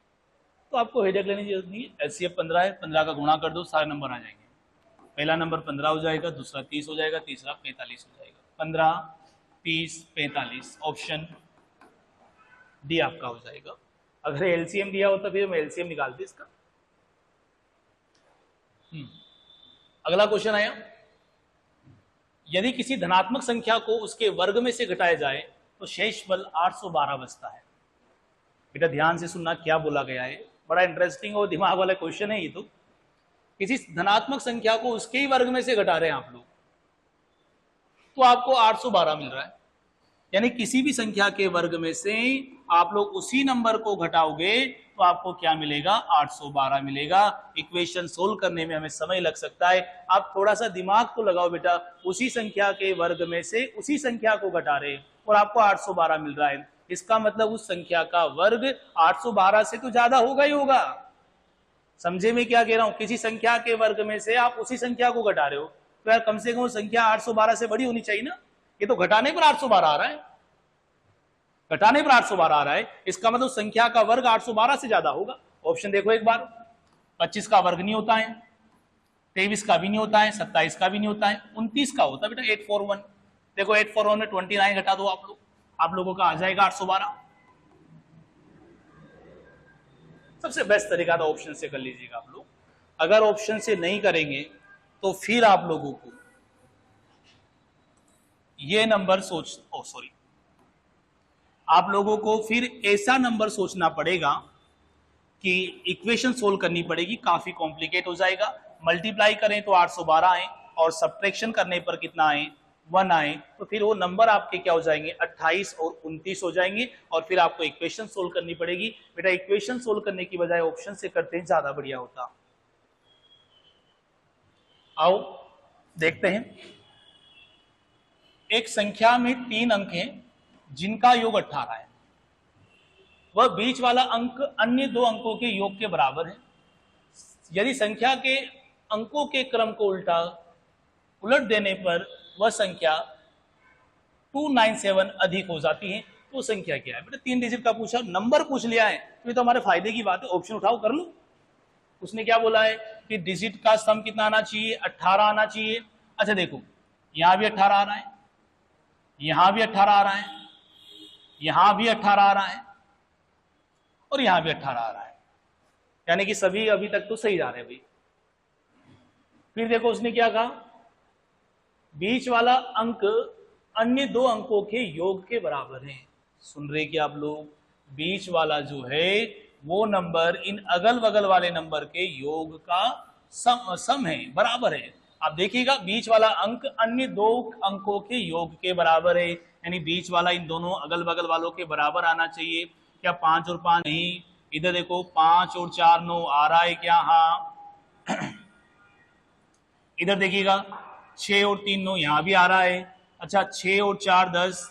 तो आपको हेडेक लेने की जरूरत नहीं है। एचसीएफ 15 है, 15 का गुणा कर दो, सारे नंबर आ जाएंगे। पहला नंबर 15 हो जाएगा, दूसरा 30 हो जाएगा, तीसरा 45 हो जाएगा। 15 30 45, ऑप्शन डी आपका हो जाएगा। अगर एलसीएम दिया होता फिर मैं एलसीएम निकालते इसका। अगला क्वेश्चन आया, यदि किसी धनात्मक संख्या को उसके वर्ग में से घटाया जाए तो शेष बल 812 बचता है। बेटा ध्यान से सुनना क्या बोला गया है, बड़ा इंटरेस्टिंग और दिमाग वाला क्वेश्चन है ये। तो किसी धनात्मक संख्या को उसके ही वर्ग में से घटा रहे हैं आप लोग, तो आपको 812 मिल रहा है। यानी किसी भी संख्या के वर्ग में से आप लोग उसी नंबर को घटाओगे तो आपको क्या मिलेगा? 812 मिलेगा। इक्वेशन सोल्व करने में हमें समय लग सकता है, आप थोड़ा सा दिमाग तो लगाओ बेटा। उसी संख्या के वर्ग में से उसी संख्या को घटा रहे और आपको 812 मिल रहा है, इसका मतलब उस संख्या का वर्ग 812 से तो ज्यादा होगा ही होगा। समझे मैं क्या कह रहा हूं? किसी संख्या के वर्ग में से आप उसी संख्या को घटा रहे हो, तो यार कम से कम संख्या 812 से बड़ी होनी चाहिए ना। ये तो घटाने पर 812 आ रहा है, घटाने पर 812 आ रहा है, इसका मतलब संख्या का वर्ग 812 से ज्यादा होगा। ऑप्शन देखो एक बार, 25 का वर्ग नहीं होता है, 23 का भी नहीं होता है, 27 का भी नहीं होता है, 29 का होता है बेटा 841। देखो 841 में 29 घटा दो आप लोगों का आ जाएगा 812। सबसे बेस्ट तरीका था ऑप्शन से कर लीजिएगा आप लोग। अगर ऑप्शन से नहीं करेंगे तो फिर आप लोगों को ये नंबर आप लोगों को फिर ऐसा नंबर सोचना पड़ेगा कि इक्वेशन सोल्व करनी पड़ेगी, काफी कॉम्प्लिकेट हो जाएगा। मल्टीप्लाई करें तो 812 आए और सब्ट्रैक्शन करने पर कितना आए? 1 आए, तो फिर वो नंबर आपके क्या हो जाएंगे? 28 और 29 हो जाएंगे। और फिर आपको इक्वेशन सोल्व करनी पड़ेगी। बेटा इक्वेशन सोल्व करने की बजाय ऑप्शन से करते हैं, ज्यादा बढ़िया होता। आओ देखते हैं। एक संख्या में 3 अंक हैं जिनका योग 18 है, वह बीच वाला अंक अन्य 2 अंकों के योग के बराबर है। यदि संख्या के अंकों के क्रम को उलट देने पर वह संख्या 297 अधिक हो जाती है, तो संख्या क्या है? बेटा 3 डिजिट का पूछा, नंबर पूछ लिया है, तो ये तो हमारे फायदे की बात है। ऑप्शन उठाओ कर लो। उसने क्या बोला है कि डिजिट का सम कितना आना चाहिए? 18 आना चाहिए। अच्छा देखो, यहां भी 18 आ रहा है, यहां भी 18 आ रहा है, यहां भी 18 आ रहा है और यहां भी 18 आ रहा है, यानी कि सभी अभी तक तो सही जा रहे हैं भाई। फिर देखो उसने क्या कहा, बीच वाला अंक अन्य 2 अंकों के योग के बराबर है। सुन रहे कि आप लोग? बीच वाला जो है वो नंबर इन अगल बगल वाले नंबर के योग का सम है, बराबर है। आप देखिएगा बीच वाला अंक अन्य 2 अंकों के योग के बराबर है, यानी बीच वाला इन दोनों अगल बगल वालों के बराबर आना चाहिए। क्या 5 और 5 नहीं, इधर देखो 5 और 4 9 आ रहा है क्या, हाँ। इधर देखिएगा 6 और 3 9 यहां भी आ रहा है। अच्छा 6 और 4 10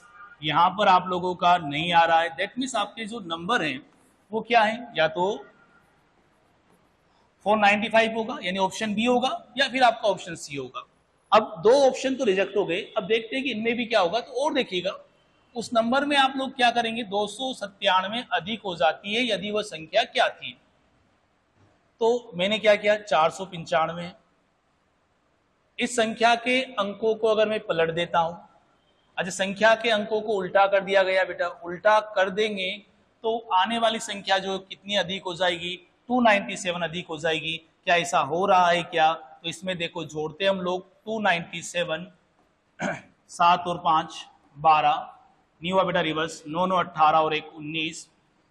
यहां पर आप लोगों का नहीं आ रहा है। दैट मीन्स आपके जो नंबर हैं वो क्या है, या तो 495 होगा यानी ऑप्शन बी होगा, या फिर आपका ऑप्शन सी होगा। अब दो ऑप्शन तो रिजेक्ट हो गए, अब देखते हैं कि इनमें भी क्या होगा। तो और देखिएगा उस नंबर में आप लोग क्या करेंगे, 297 अधिक हो जाती है यदि वह संख्या क्या थी। तो मैंने क्या किया, 495 इस संख्या के अंकों को अगर मैं पलट देता हूं, अच्छा संख्या के अंकों को उल्टा कर दिया गया बेटा, उल्टा कर देंगे तो आने वाली संख्या जो कितनी अधिक हो जाएगी, 297 अधिक हो जाएगी। क्या ऐसा हो रहा है क्या, तो इसमें देखो जोड़ते हम लोग 297 7 और 5 12, नहीं हुआ बेटा रिवर्स, 9 9 18 और 1 19,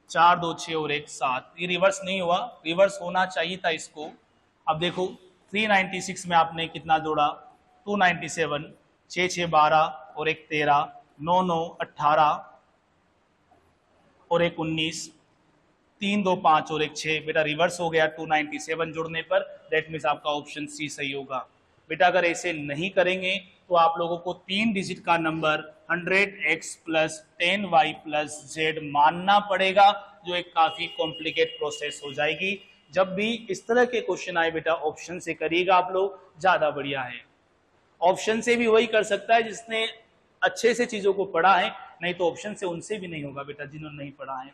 4 2 6 और 1 7, ये रिवर्स नहीं हुआ, रिवर्स होना चाहिए था इसको। अब देखो 396 में आपने कितना जोड़ा, 297, 6 6 12 और 1 13, 9 9 18 और 1 19, 3 2 5 और 1 6, बेटा रिवर्स हो गया 297 जोड़ने पर। दैट मीन्स आपका ऑप्शन सी सही होगा। बेटा अगर ऐसे नहीं करेंगे तो आप लोगों को 3 डिजिट का number 100x plus 10y plus z मानना पड़ेगा, जो एक काफी कॉम्प्लिकेट प्रोसेस हो जाएगी। जब भी इस तरह के क्वेश्चन आए बेटा ऑप्शन से करिएगा आप लोग, ज्यादा बढ़िया है। ऑप्शन से भी वही कर सकता है जिसने अच्छे से चीजों को पढ़ा है, नहीं तो ऑप्शन से उनसे भी नहीं होगा बेटा जिन्होंने नहीं पढ़ा है।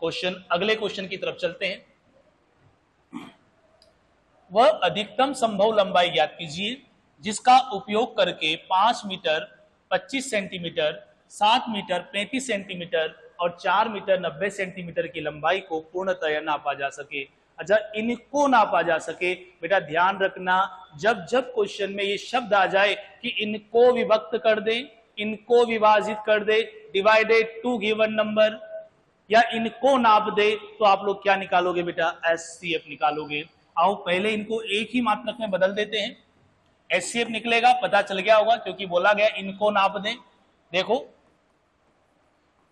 क्वेश्चन, अगले क्वेश्चन की तरफ चलते हैं। वह अधिकतम संभव लंबाई ज्ञात कीजिए जिसका उपयोग करके 5 मीटर 25 सेंटीमीटर, 7 मीटर 35 सेंटीमीटर और 4 मीटर 90 सेंटीमीटर की लंबाई को पूर्णतः नापा जा सके। अच्छा इनको नापा जा सके, बेटा ध्यान रखना जब जब क्वेश्चन में ये शब्द आ जाए कि इनको विभक्त कर दे, इनको विभाजित कर दे, डिवाइडेड टू गिवन नंबर, या इनको नाप दे, तो आप लोग क्या निकालोगे बेटा, एचसीएफ निकालोगे। आओ पहले इनको एक ही मात्रक में बदल देते हैं, एचसीएफ निकलेगा, पता चल गया होगा क्योंकि बोला गया इनको नाप दें। देखो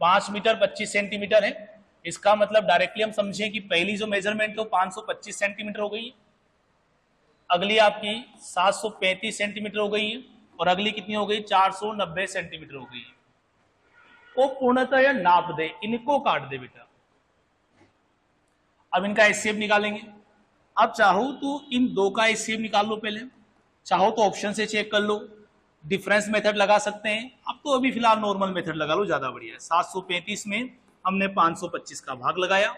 5 मीटर 25 सेंटीमीटर है, इसका मतलब डायरेक्टली हम समझें कि पहली जो मेजरमेंट है 525 सेंटीमीटर हो गई है, अगली आपकी 735 सेंटीमीटर हो गई है, और अगली कितनी हो गई, 490 सेंटीमीटर हो गई है। वो पूर्णतः नाप दे, इनको काट दे बेटा। अब इनका एचसीएफ निकालेंगे। अब चाहो तो इन दो का एचसीएफ निकाल लो पहले, चाहो तो ऑप्शन से चेक कर लो, डिफरेंस मेथड लगा सकते हैं। अब तो अभी फिलहाल नॉर्मल मेथड लगा लो, ज्यादा बढ़िया है। 735 में हमने 525 का भाग लगाया,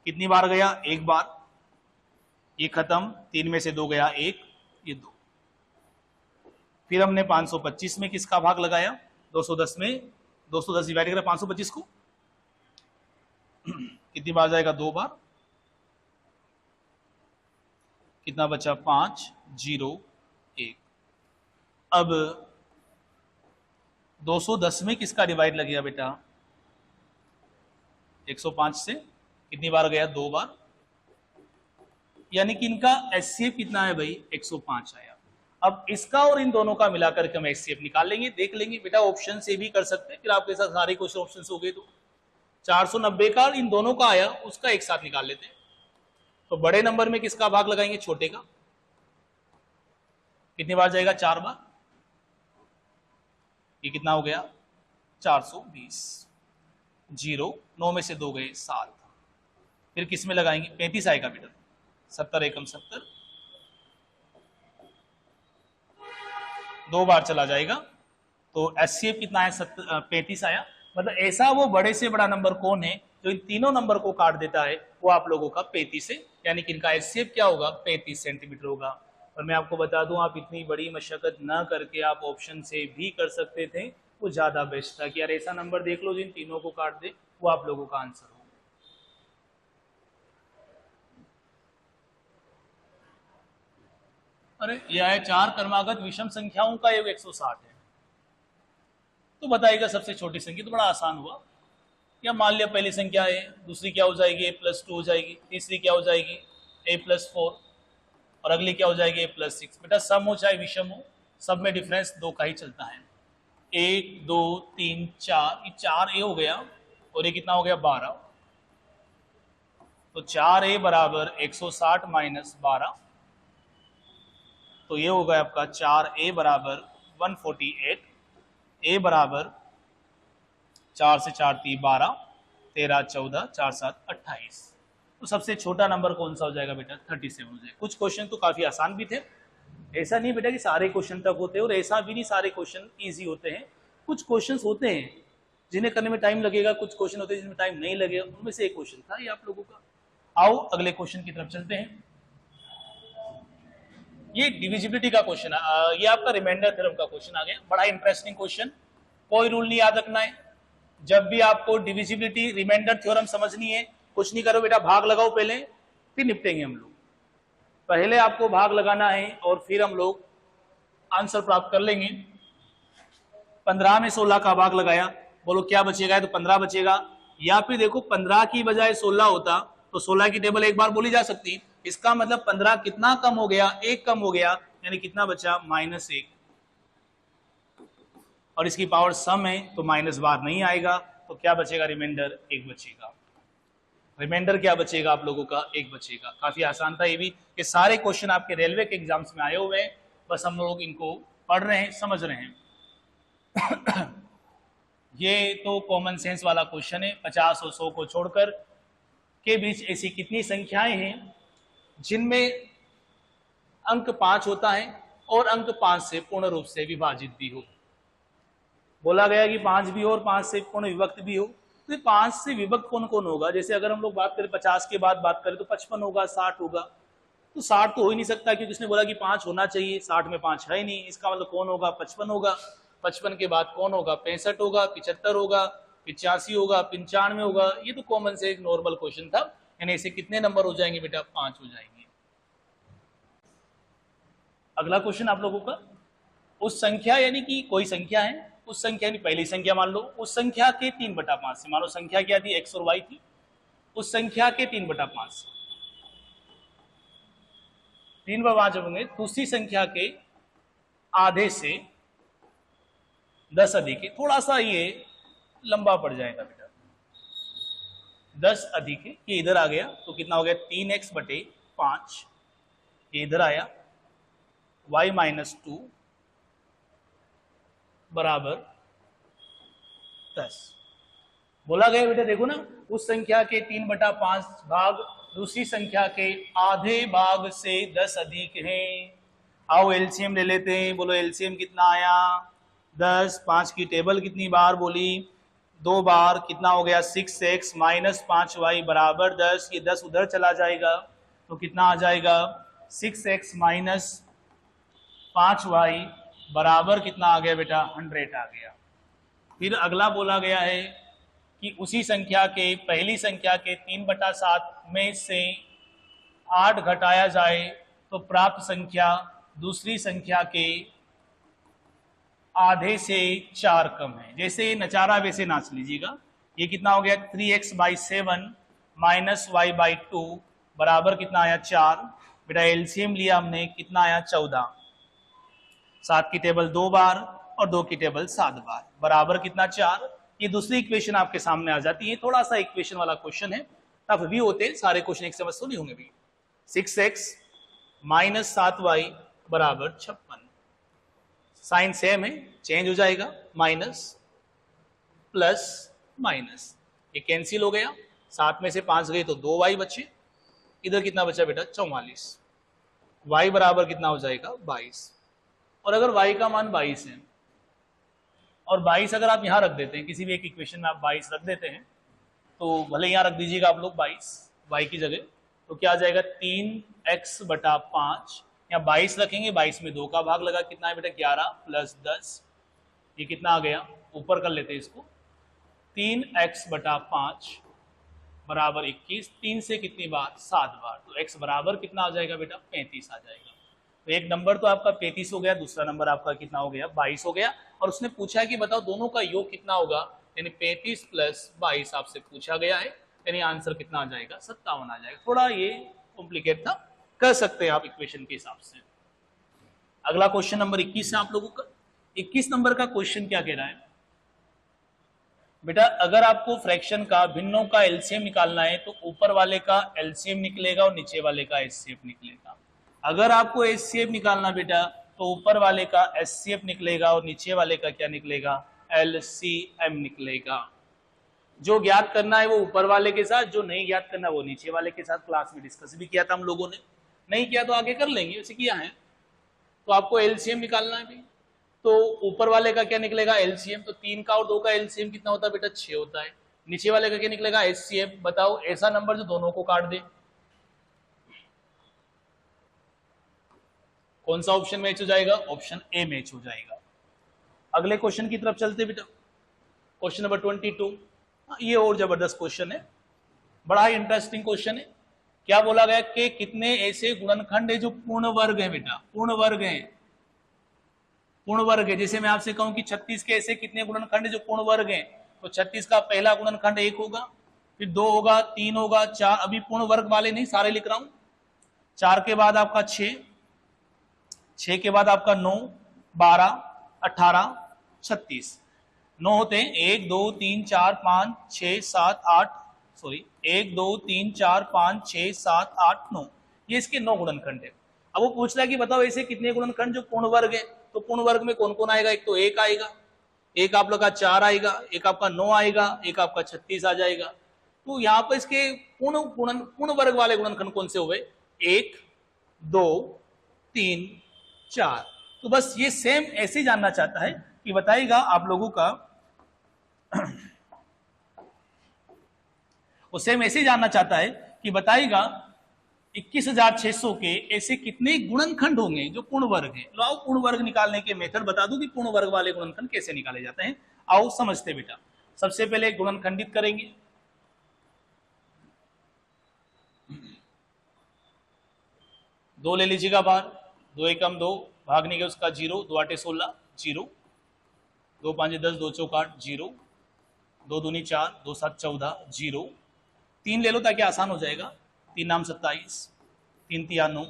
कितनी बार गया, एक बार, ये खत्म, 3 में से 2 गया 1, ये 2। फिर हमने 525 में किसका भाग लगाया, 210 में, 210 डिवाइड करें 525 को, कितनी बार जाएगा, 2 बार, कितना बचा, 5 0 1। अब 210 में किसका डिवाइड लगेगा बेटा, 105 से, कितनी बार गया, 2 बार, यानी कि इनका एचसीएफ कितना है भाई, 105 आया। अब इसका और इन दोनों का मिलाकर के हम एचसीएफ निकाल लेंगे, देख लेंगे बेटा, ऑप्शन से भी कर सकते हैं, फिर आपके साथ सारे क्वेश्चन ऑप्शन से हो गए। तो 490 का इन दोनों का आया, उसका एक साथ निकाल लेते हैं। तो बड़े नंबर में किसका भाग लगाएंगे, छोटे का, कितनी बार जाएगा, 4 बार, ये कितना हो गया, 420, 0 9 में से 2 गए 7, फिर किस में लगाएंगे, 35 आएगा बेटा, 70 एकम 70, 2 बार चला जाएगा, तो एचसीएफ कितना है, 35 आया। मतलब ऐसा वो बड़े से बड़ा नंबर कौन है जो इन तीनों नंबर को काट देता है, वो आप लोगों का 35 है, यानी कि इनका एचसीएफ क्या होगा, 35 सेंटीमीटर होगा। और मैं आपको बता दूं, आप इतनी बड़ी मशक्कत ना करके आप ऑप्शन से भी कर सकते थे, वो ज्यादा बेस्ट था कि यार ऐसा नंबर देख लो जिन तीनों को काट दे, वो आप लोगों का आंसर हो। अरे यह है 4 क्रमागत विषम संख्याओं का योग 160 है। तो बताइएगा सबसे छोटी संख्या, तो बड़ा आसान हुआ, या मान लिया पहली संख्या है, दूसरी क्या हो जाएगी, a+2 हो जाएगी, तीसरी क्या हो जाएगी, a+4, और अगली क्या हो जाएगी, a+6। बेटा सम हो चाहे विषम हो, सब में डिफरेंस 2 का ही चलता है। 1 2 3 4, ये 4 ए हो गया, और ये कितना हो गया, 12, तो 4a बराबर 160 माइनस 12, तो ये होगा आपका 4a बराबर 148, a बराबर 4 से 4 3 12, 13 14 4 7 28। तो सबसे छोटा नंबर कौन सा हो जाएगा बेटा? 37 हो जाएगा। कुछ क्वेश्चन तो काफी आसान भी थे, ऐसा नहीं बेटा कि सारे क्वेश्चन तक होते हैं, और ऐसा भी नहीं सारे क्वेश्चन इजी होते हैं। कुछ क्वेश्चंस होते हैं जिन्हें करने में टाइम लगेगा, कुछ क्वेश्चन होते हैं जिनमें टाइम नहीं लगेगा, उनमें से एक क्वेश्चन था ये आप लोगों का। आओ अगले क्वेश्चन की तरफ चलते हैं। ये डिविजिबिलिटी का क्वेश्चन है, ये आपका रिमाइंडर थ्योरम का क्वेश्चन आ गया। बड़ा इंटरेस्टिंग क्वेश्चन, कोई रूल नहीं याद रखना है। जब भी आपको डिविजिबिलिटी रिमाइंडर थ्योरम समझनी है, कुछ नहीं करो बेटा, भाग लगाओ पहले, फिर निपटेंगे हम लोग। पहले आपको भाग लगाना है और फिर हम लोग आंसर प्राप्त कर लेंगे। 15 में 16 का भाग लगाया, बोलो क्या बचेगा? तो 15 बचेगा। या फिर देखो 15 की बजाय 16 होता तो 16 की टेबल एक बार बोली जा सकती। इसका मतलब 15 कितना कम हो गया? 1 कम हो गया, यानी कितना बचा? -1। और इसकी पावर सम है तो माइनस बार नहीं आएगा, तो क्या बचेगा? रिमाइंडर 1 बचेगा। रिमाइंडर क्या बचेगा आप लोगों का? 1 बचेगा। काफी आसान था ये भी। ये सारे क्वेश्चन आपके रेलवे के एग्जाम्स में आए हुए हैं, बस हम लोग इनको पढ़ रहे हैं, समझ रहे हैं। ये तो कॉमन सेंस वाला क्वेश्चन है। 50 और 100 को छोड़कर के बीच ऐसी कितनी संख्याएं हैं जिनमें अंक 5 होता है और अंक 5 से पूर्ण रूप से विभाजित भी हो? बोला गया कि 5 भी हो और 5 से पूर्ण विभक्त भी हो। तो 5 से विभक्त कौन कौन होगा? जैसे अगर हम लोग बात करें 50 के बाद बात करें तो 55 होगा, 60 होगा। तो 60 तो हो ही नहीं सकता, क्योंकि उसने बोला कि 5 होना चाहिए, 60 में 5 है ही नहीं। इसका मतलब कौन होगा? 55 होगा। 55 के बाद कौन होगा? 65 होगा, 75 होगा, 85 होगा, 95 होगा। ये तो कॉमन से एक नॉर्मल क्वेश्चन था। यानी ऐसे कितने नंबर हो जाएंगे बेटा? 5 हो जाएंगे। अगला क्वेश्चन आप लोगों का, उस संख्या, यानी कि कोई संख्या है, उस संख्या यानी पहली संख्या मान लो, उस संख्या के 3/5 से, मान लो संख्या क्या थी? x और y थी। उस संख्या के 3/5 3/5 होंगे, दूसरी संख्या के आधे से 10 अधिक है। थोड़ा सा ये लंबा पड़ जाएगा बेटा। 10 अधिक है, ये इधर आ गया तो कितना हो गया? 3x/5। ये इधर आया, y - 2 बराबर 10। बोला गया बेटा, देखो ना, उस संख्या के 3/5 भाग दूसरी संख्या के आधे भाग से 10 अधिक है। आओ एलसीएम ले लेते हैं। बोलो एलसीएम कितना आया? 10। 5 की टेबल कितनी बार बोली? 2 बार। कितना हो गया? 6x - 5y बराबर 10। ये 10 उधर चला जाएगा तो कितना आ जाएगा? 6x - 5y बराबर कितना आ गया बेटा? 100 आ गया। फिर अगला बोला गया है कि उसी संख्या के पहली संख्या के 3/7 में से 8 घटाया जाए तो प्राप्त संख्या दूसरी संख्या के आधे से 4 कम है। जैसे नचारा वैसे नाच लीजिएगा। ये कितना हो गया? 3x/7 - y/2 बराबर कितना आया? 4। बेटा एलसीएम लिया हमने, कितना आया? 14। 7 की टेबल 2 बार और 2 की टेबल 7 बार बराबर कितना? 4। ये दूसरी इक्वेशन आपके सामने आ जाती है। थोड़ा सा इक्वेशन वाला क्वेश्चन है, टफ भी होते हैं, सारे क्वेश्चन एक समझ तो नहीं होंगे भी। 6x - 7y बराबर 56। साइन सेम है, चेंज हो जाएगा, माइनस प्लस माइनस, ये कैंसिल हो गया। 7 में से 5 गए तो 2y बचे। इधर कितना बचा बेटा? 44। y बराबर कितना हो जाएगा? 22। और अगर y का मान 22 है और 22 अगर आप यहाँ रख देते हैं, किसी भी एक इक्वेशन में आप 22 रख देते हैं, तो भले यहाँ रख दीजिएगा आप लोग 22 y की जगह, तो क्या आ जाएगा? 3x/5। यहाँ 22 रखेंगे, 22 में 2 का भाग लगा, कितना है बेटा? 11 + 10। ये कितना आ गया? ऊपर कर लेते हैं इसको। 3x/5 बराबर 21। 3 से कितनी बार? 7 बार। तो x बराबर कितना आ जाएगा बेटा? 35 आ जाएगा। तो एक नंबर तो आपका 35 हो गया, दूसरा नंबर आपका कितना हो गया? 22 हो गया। और उसने पूछा कि बताओ दोनों का योग कितना होगा, यानी 35 + 22 आपसे पूछा गया है, यानी आंसर कितना आ जाएगा? 57 आ जाएगा। थोड़ा ये कॉम्प्लिकेट था, कर सकते हैं आप इक्वेशन के हिसाब से। अगला क्वेश्चन नंबर 21 है आप लोगों का। 21 नंबर का क्वेश्चन क्या कह रहा है? बेटा अगर आपको फ्रैक्शन का भिन्नों का एलसीएम निकालना है तो ऊपर वाले का एलसीएम निकलेगा और नीचे वाले का एचसीएफ निकलेगा। अगर आपको एचसीएफ निकालना बेटा तो ऊपर वाले का एचसीएफ निकलेगा और नीचे वाले का क्या निकलेगा, एलसीएम निकलेगा। जो ज्ञात करना है वो ऊपर वाले के साथ, जो नहीं ज्ञात करना वो नीचे वाले के साथ। क्लास में डिस्कस भी किया था हम लोगों ने, नहीं किया तो आगे कर लेंगे, वैसे किया है। तो आपको एलसीएम निकालना है भी, तो ऊपर वाले का क्या निकलेगा, एलसीएम। तो 3 का और 2 का एलसीएम कितना होता है बेटा, 6 होता है। नीचे वाले का क्या निकलेगा, एचसीएफ। बताओ ऐसा नंबर जो दोनों को काट दे, कौन सा ऑप्शन मैच हो जाएगा, ऑप्शन ए मैच हो जाएगा। अगले क्वेश्चन की तरफ चलते बेटा, क्वेश्चन नंबर 22। ये और जबरदस्त क्वेश्चन है, बड़ा ही इंटरेस्टिंग क्वेश्चन है। क्या बोला गया कि कितने ऐसे गुणनखंड है जो पूर्ण वर्ग है बेटा, पूर्ण वर्ग है, पूर्ण वर्ग है। जैसे मैं आपसे कहूं कि 36 के ऐसे कितने गुणनखंड है जो पूर्ण वर्ग है, तो 36 का पहला गुणनखंड 1 होगा, फिर 2 होगा, 3 होगा, 4, अभी पूर्ण वर्ग वाले नहीं सारे लिख रहा हूं। 4 के बाद आपका 6, 6 के बाद आपका 9, 12, 18, 36, 9 होते हैं 1 2 3 4 5 6 7 8, सॉरी 1 2 3 4 5 6 7 8 9, ये इसके 9 गुणनखंड है। अब वो पूछ रहा है कि बताओ ऐसे कितने गुणनखंड जो पूर्ण वर्ग है। तो पूर्ण वर्ग में कौन कौन आएगा, एक तो 1 आएगा, एक आप लोग का 4 आएगा, एक आपका 9 आएगा, एक आपका 36 आ जाएगा। तो यहाँ पर इसके पूर्ण वर्ग वाले गुणनखंड कौन से हुए, 1 2 3 4। तो बस ये सेम ऐसे जानना चाहता है कि बताइएगा आप लोगों का वो सेम ऐसे जानना चाहता है कि बताइएगा 21,600 के ऐसे कितने गुणनखंड होंगे जो पूर्ण वर्ग है। तो आओ पूर्ण वर्ग निकालने के मेथड बता दूं कि पूर्ण वर्ग वाले गुणनखंड कैसे निकाले जाते हैं। आओ समझते बेटा। सबसे पहले गुणनखंडित करेंगे, दो ले लीजिएगा बाहर, 2 एकम 2, भागने के उसका 0, 2 8 16 0, 2 5 10, 2 चौक 8 0, 2 दूनी 4, 2 7 14 0, 3 ले लो ताकि आसान हो जाएगा, 3 नाम 27, 3 तिया 9,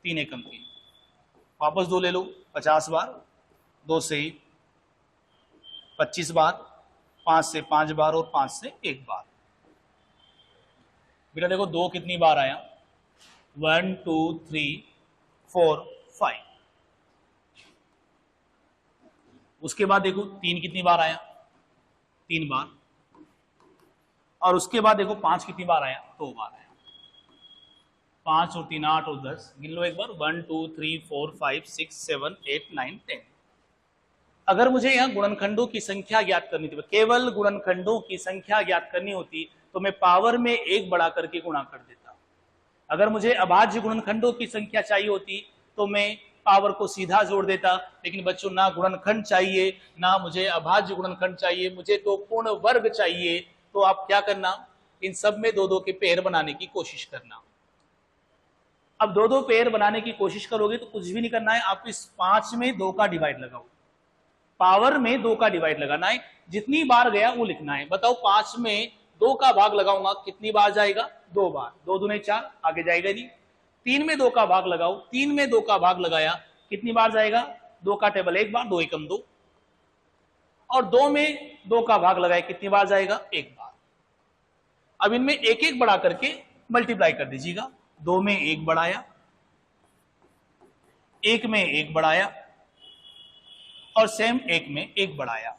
3 एकम 3, वापस 2 ले लो 50 बार, 2 से 25 बार, 5 से 5 बार और 5 से 1 बार। बेटा देखो 2 कितनी बार आया, 1 2 3 4 5। उसके बाद देखो 3 कितनी बार आया, 3 बार। और उसके बाद देखो 5 कितनी बार आया, 2 बार आया। 5 और 3 8 और 10, गिन लो एक बार, 1 2 3 4 5 6 7 8 9 10। अगर मुझे यहाँ गुणनखंडों की संख्या ज्ञात करनी थी, केवल गुणनखंडों की संख्या ज्ञात करनी होती तो मैं पावर में 1 बढ़ा करके गुणा कर देता। अगर मुझे अभाज्य गुणनखंडों की संख्या चाहिए होती तो मैं पावर को सीधा जोड़ देता। लेकिन बच्चों ना गुणनखंड चाहिए ना मुझे अभाज्य गुणनखंड चाहिए, मुझे तो पूर्ण वर्ग चाहिए। तो आप क्या करना, इन सब में 2 2 के पेयर बनाने की कोशिश करना। अब 2 2 पेयर बनाने की कोशिश करोगे तो कुछ भी नहीं करना है, आप इस 5 में 2 का डिवाइड लगाओ, पावर में 2 का डिवाइड लगाना है, जितनी बार गया वो लिखना है। बताओ 5 में 2 का भाग लगाऊंगा कितनी बार जाएगा, 2 बार, 2 दूने 4, आगे जाएगा नहीं। 3 में 2 का भाग लगाओ, 3 में 2 का भाग लगाया कितनी बार जाएगा, 2 का टेबल 1 बार, 2 एकम 2। और 2 में 2 का भाग लगाया कितनी बार जाएगा, 1 बार। अब इनमें एक एक बढ़ा करके मल्टीप्लाई कर दीजिएगा। 2 में 1 बढ़ाया, 1 में 1 बढ़ाया और सेम 1 में 1 बढ़ाया।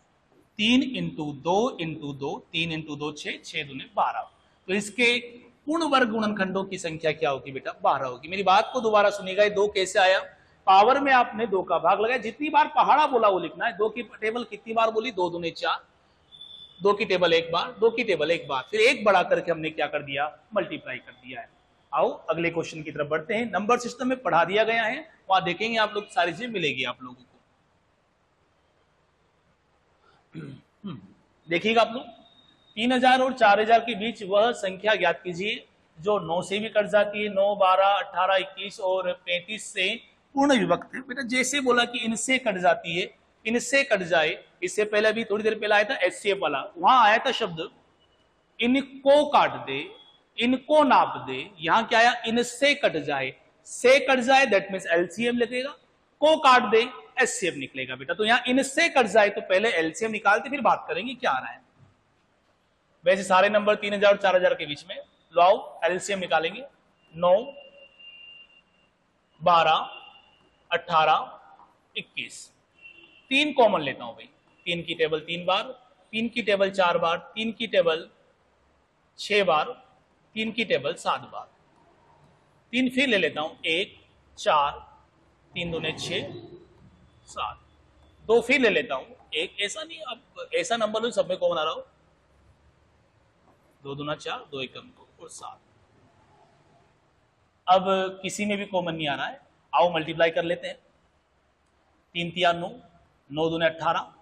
3 इंटू 2 इंटू 2, 3 इंटू 2 6, 6 दूने 12। तो इसके पूर्ण वर्ग गुणनखंडों की संख्या क्या होगी बेटा, 12 होगी। मेरी बात को दोबारा सुनिएगा, 2 कैसे आया, पावर में आपने 2 का भाग लगाया, जितनी बार पहाड़ा बोला वो लिखना है। 2 की टेबल कितनी बार बोली, 2 दूने 4, 2 की टेबल 1 बार, 2 की टेबल 1 बार, फिर 1 बढ़ा करके हमने क्या कर दिया, मल्टीप्लाई कर दिया है। आओ अगले क्वेश्चन की तरफ बढ़ते हैं। नंबर सिस्टम में पढ़ा दिया गया है, वहां देखेंगे आप लोग, सारी चीजें मिलेगी आप लोगों को। देखिएगा आप लोग, 3000 और 4000 के बीच वह संख्या ज्ञात कीजिए जो 9 से भी कट जाती है, 9 12 18 21 और 35 से पूर्ण विभक्त है। बेटा जैसे बोला कि इनसे कट जाती है, इनसे कट जाए, इससे पहले भी थोड़ी देर पहले आया था एचसीएफ वाला, वहां आया था शब्द इनको काट दे, इनको नाप दे। यहां क्या आया, इनसे कट जाए, से कट जाए दैट मींस एलसीएम लगेगा, को काट दे एचसीएफ निकलेगा। बेटा तो यहां इनसे कट जाए तो पहले एलसीएम निकालते फिर बात करेंगे क्या आ रहा है। वैसे सारे नंबर 3000 और 4000 के बीच में। लो आओ एलसीएम निकालेंगे। 9, 12, 18, 21। 3 कॉमन लेता हूं भाई। 3 की टेबल 3 बार, 3 की टेबल 4 बार, 3 की टेबल 6 बार, 3 की टेबल 7 बार। 3 फिर ले लेता हूं। 1, 4, 3 दूने 6, 7। 2 फिर ले लेता हूं। एक ऐसा नहीं, अब ऐसा नंबर लो सब में कॉमन आ रहा हो। 2 दूना 4, 2 एकम 2 और 7। अब किसी में भी कॉमन नहीं आ रहा है, आओ मल्टीप्लाई कर लेते हैं। 3 तिया 9, 9 दूने 18,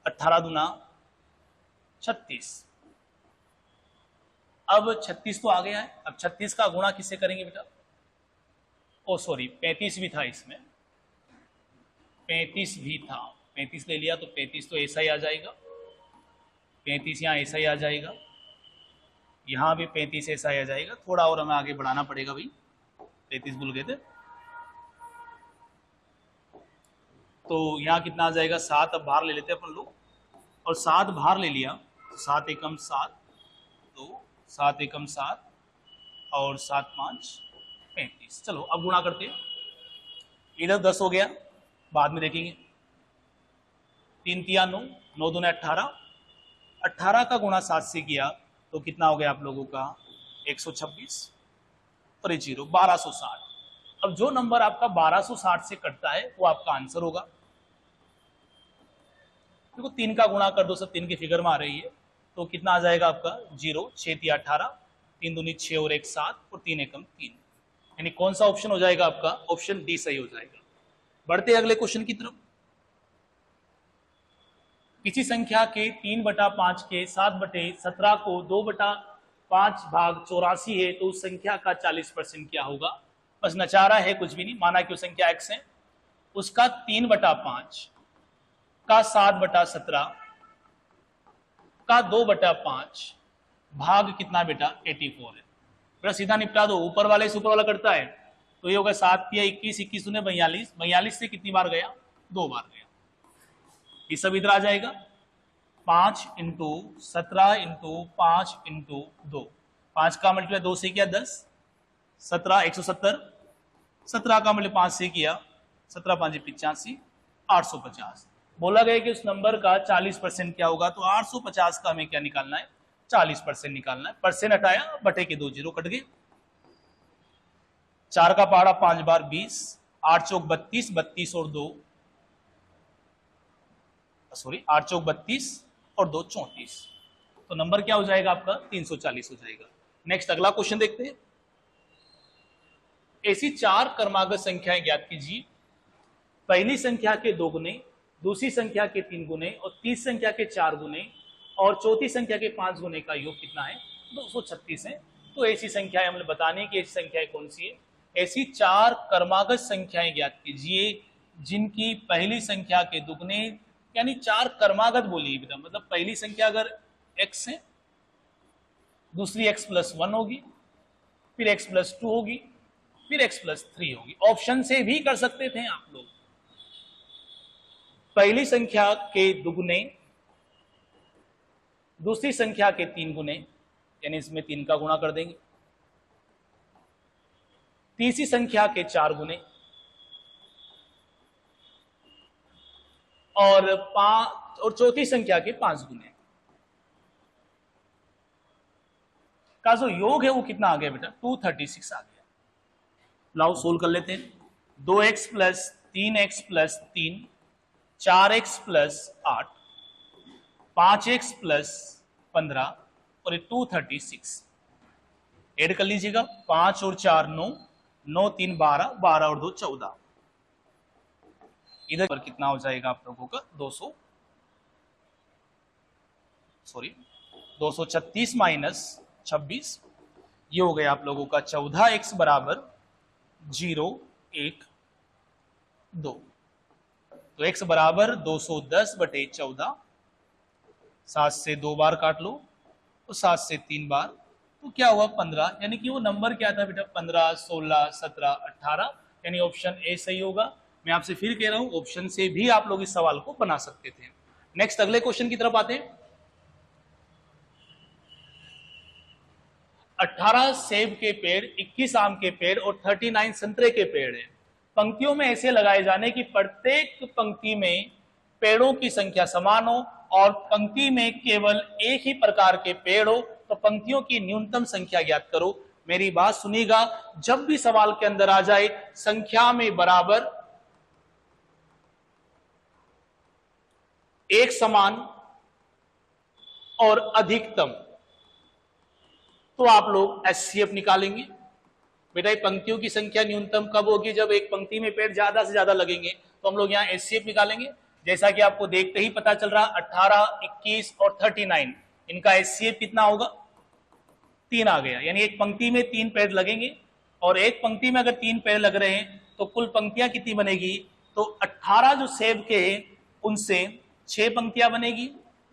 18 दूना 36। अब 36 तो आ गया है। अब 36 का गुणा किससे करेंगे बेटा? ओ सॉरी, 35 भी था इसमें, 35 भी था। 35 ले लिया तो 35 तो ऐसा ही आ जाएगा। 35 यहाँ ऐसा ही आ जाएगा, यहाँ भी 35 ऐसा ही आ जाएगा। थोड़ा और हमें आगे बढ़ाना पड़ेगा भाई, 33 भूल गए थे। तो यहाँ कितना आ जाएगा? 7 अब बाहर ले लेते हैं अपन लोग, और 7 बाहर ले लिया। 7 एकम 7, तो 7 एकम 7 और 7 5 35। चलो अब गुणा करते हैं। इधर 10 हो गया, बाद में देखेंगे। 3 तिया 9, 9 दूने 18, 18 का गुणा 7 से किया तो कितना हो गया आप लोगों का? 126 और 0 1260। अब जो नंबर आपका 1260 से कटता है वो आपका आंसर होगा। देखो 3 का गुणा कर दो, सब 3 की फिगर में आ रही है, तो कितना आ जाएगा आपका? 0, 6 तिया 18, 3 दूनी 6 और 1 7 और 3 एकम 3। यानी कौन सा ऑप्शन हो जाएगा आपका? ऑप्शन डी सही हो जाएगा। बढ़ते अगले क्वेश्चन की तरफ। किसी संख्या के 3/5 के 7/17 को 2/5 भाग 84 है तो उस संख्या का 40% क्या होगा? बस नचारा है, कुछ भी नहीं। माना कि वो संख्या x है, उसका 3/5 का 7/17 का 2/5 भाग कितना बेटा? 84 है। बेटा सीधा निपटा दो, ऊपर वाले से ऊपर वाला करता है तो ये होगा 7 या 21, 21 दूने 42, 42 से कितनी बार गया? 2 बार गया। ये सब इधर आ जाएगा। 5 इंटू 17 इंटू 5 इंटू 2, 5 का मल्टीप्लाई 2 से किया 10, 17 170, 17 का मल्टीप्लाई 5 से किया 17 5 85, 850। बोला गया कि उस नंबर का 40% क्या होगा, तो 850 का हमें क्या निकालना है? 40% निकालना है। परसेंट हटाया, बटे के 2 जीरो कट गए। 4 का पहाड़ा 5 बार 20, 8 चौक 32, 32 और 2 सॉरी 8 चौक 32 और 2 34। तो नंबर क्या हो जाएगा आपका? 340 हो जाएगा। नेक्स्ट अगला क्वेश्चन देखते हैं। ऐसी 4 क्रमागत संख्याएं ज्ञात कीजिए। पहली संख्या के 2 गुने, दूसरी संख्या के 3 गुने और तीसरी संख्या के 4 गुने और चौथी संख्या के 5 गुने का योग कितना है? 236 है। तो ऐसी संख्याएं हमें बताने की, ऐसी संख्याएं कौन सी है? ऐसी 4 क्रमागत संख्याएं ज्ञात कीजिए जिनकी पहली संख्या के दुगने, यानी 4 क्रमागत बोलिए बेटा, मतलब पहली संख्या अगर x है, दूसरी x + 1 होगी, फिर x + 2 होगी, फिर x + 3 होगी। ऑप्शन से भी कर सकते थे आप लोग। पहली संख्या के दुगने, दूसरी संख्या के 3 गुने, यानी इसमें 3 का गुणा कर देंगे, तीसरी संख्या के 4 गुने और चौथी संख्या के 5 गुने का जो योग है वो कितना आ गया बेटा? 236 आ गया। लाओ सोल्व कर लेते हैं। 2x + 3x + 3, 4x + 8, 5x + 15 और 236 ऐड कर लीजिएगा। 5 और 4 9, 9 3 12, 12 और 2 14। इधर पर कितना हो जाएगा आप लोगों का? 236 - 26, ये हो गया आप लोगों का 14x = 0 1 2। तो x = 210/14, 7 से 2 बार काट लो तो 7 से 3 बार, तो क्या हुआ? 15। यानी कि वो नंबर क्या था बेटा? 15 16 17 18, यानी ऑप्शन ए सही होगा। मैं आपसे फिर कह रहा हूं, ऑप्शन से भी आप लोग इस सवाल को बना सकते थे। नेक्स्ट अगले क्वेश्चन की तरफ आते हैं। 18 सेब के पेड़, 21 आम के पेड़ और 39 संतरे के पेड़ हैं। पंक्तियों में ऐसे लगाए जाने कि प्रत्येक पंक्ति में पेड़ों की संख्या समान हो और पंक्ति में केवल एक ही प्रकार के पेड़ हो, तो पंक्तियों की न्यूनतम संख्या ज्ञात करो। मेरी बात सुनिएगा, जब भी सवाल के अंदर आ जाए संख्या में बराबर, एक समान और अधिकतम, तो आप लोग एचसीएफ निकालेंगे। बेटा ये पंक्तियों की संख्या न्यूनतम कब होगी? जब एक पंक्ति में पेड़ ज्यादा से ज्यादा लगेंगे, तो हम लोग यहाँ एचसीएफ निकालेंगे। जैसा कि आपको देखते ही पता चल रहा, 18, 21 और 39, इनका एचसीएफ कितना होगा? 3 आ गया। यानी एक पंक्ति में 3 पेड़ लगेंगे, और एक पंक्ति में अगर 3 पेड़ लग रहे हैं तो कुल पंक्तियां कितनी बनेगी? तो 18 जो सेब के हैं उनसे 6 पंक्तियां बनेगी,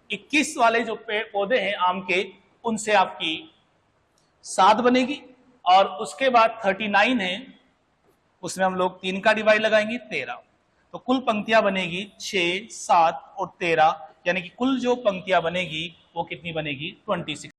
21 वाले जो पेड़ पौधे हैं आम के उनसे आपकी 7 बनेगी, और उसके बाद 39 है उसमें हम लोग 3 का डिवाइड लगाएंगे, 13। तो कुल पंक्तियां बनेगी 6, 7 और 13, यानी कि कुल जो पंक्तियां बनेगी वो कितनी बनेगी? 26।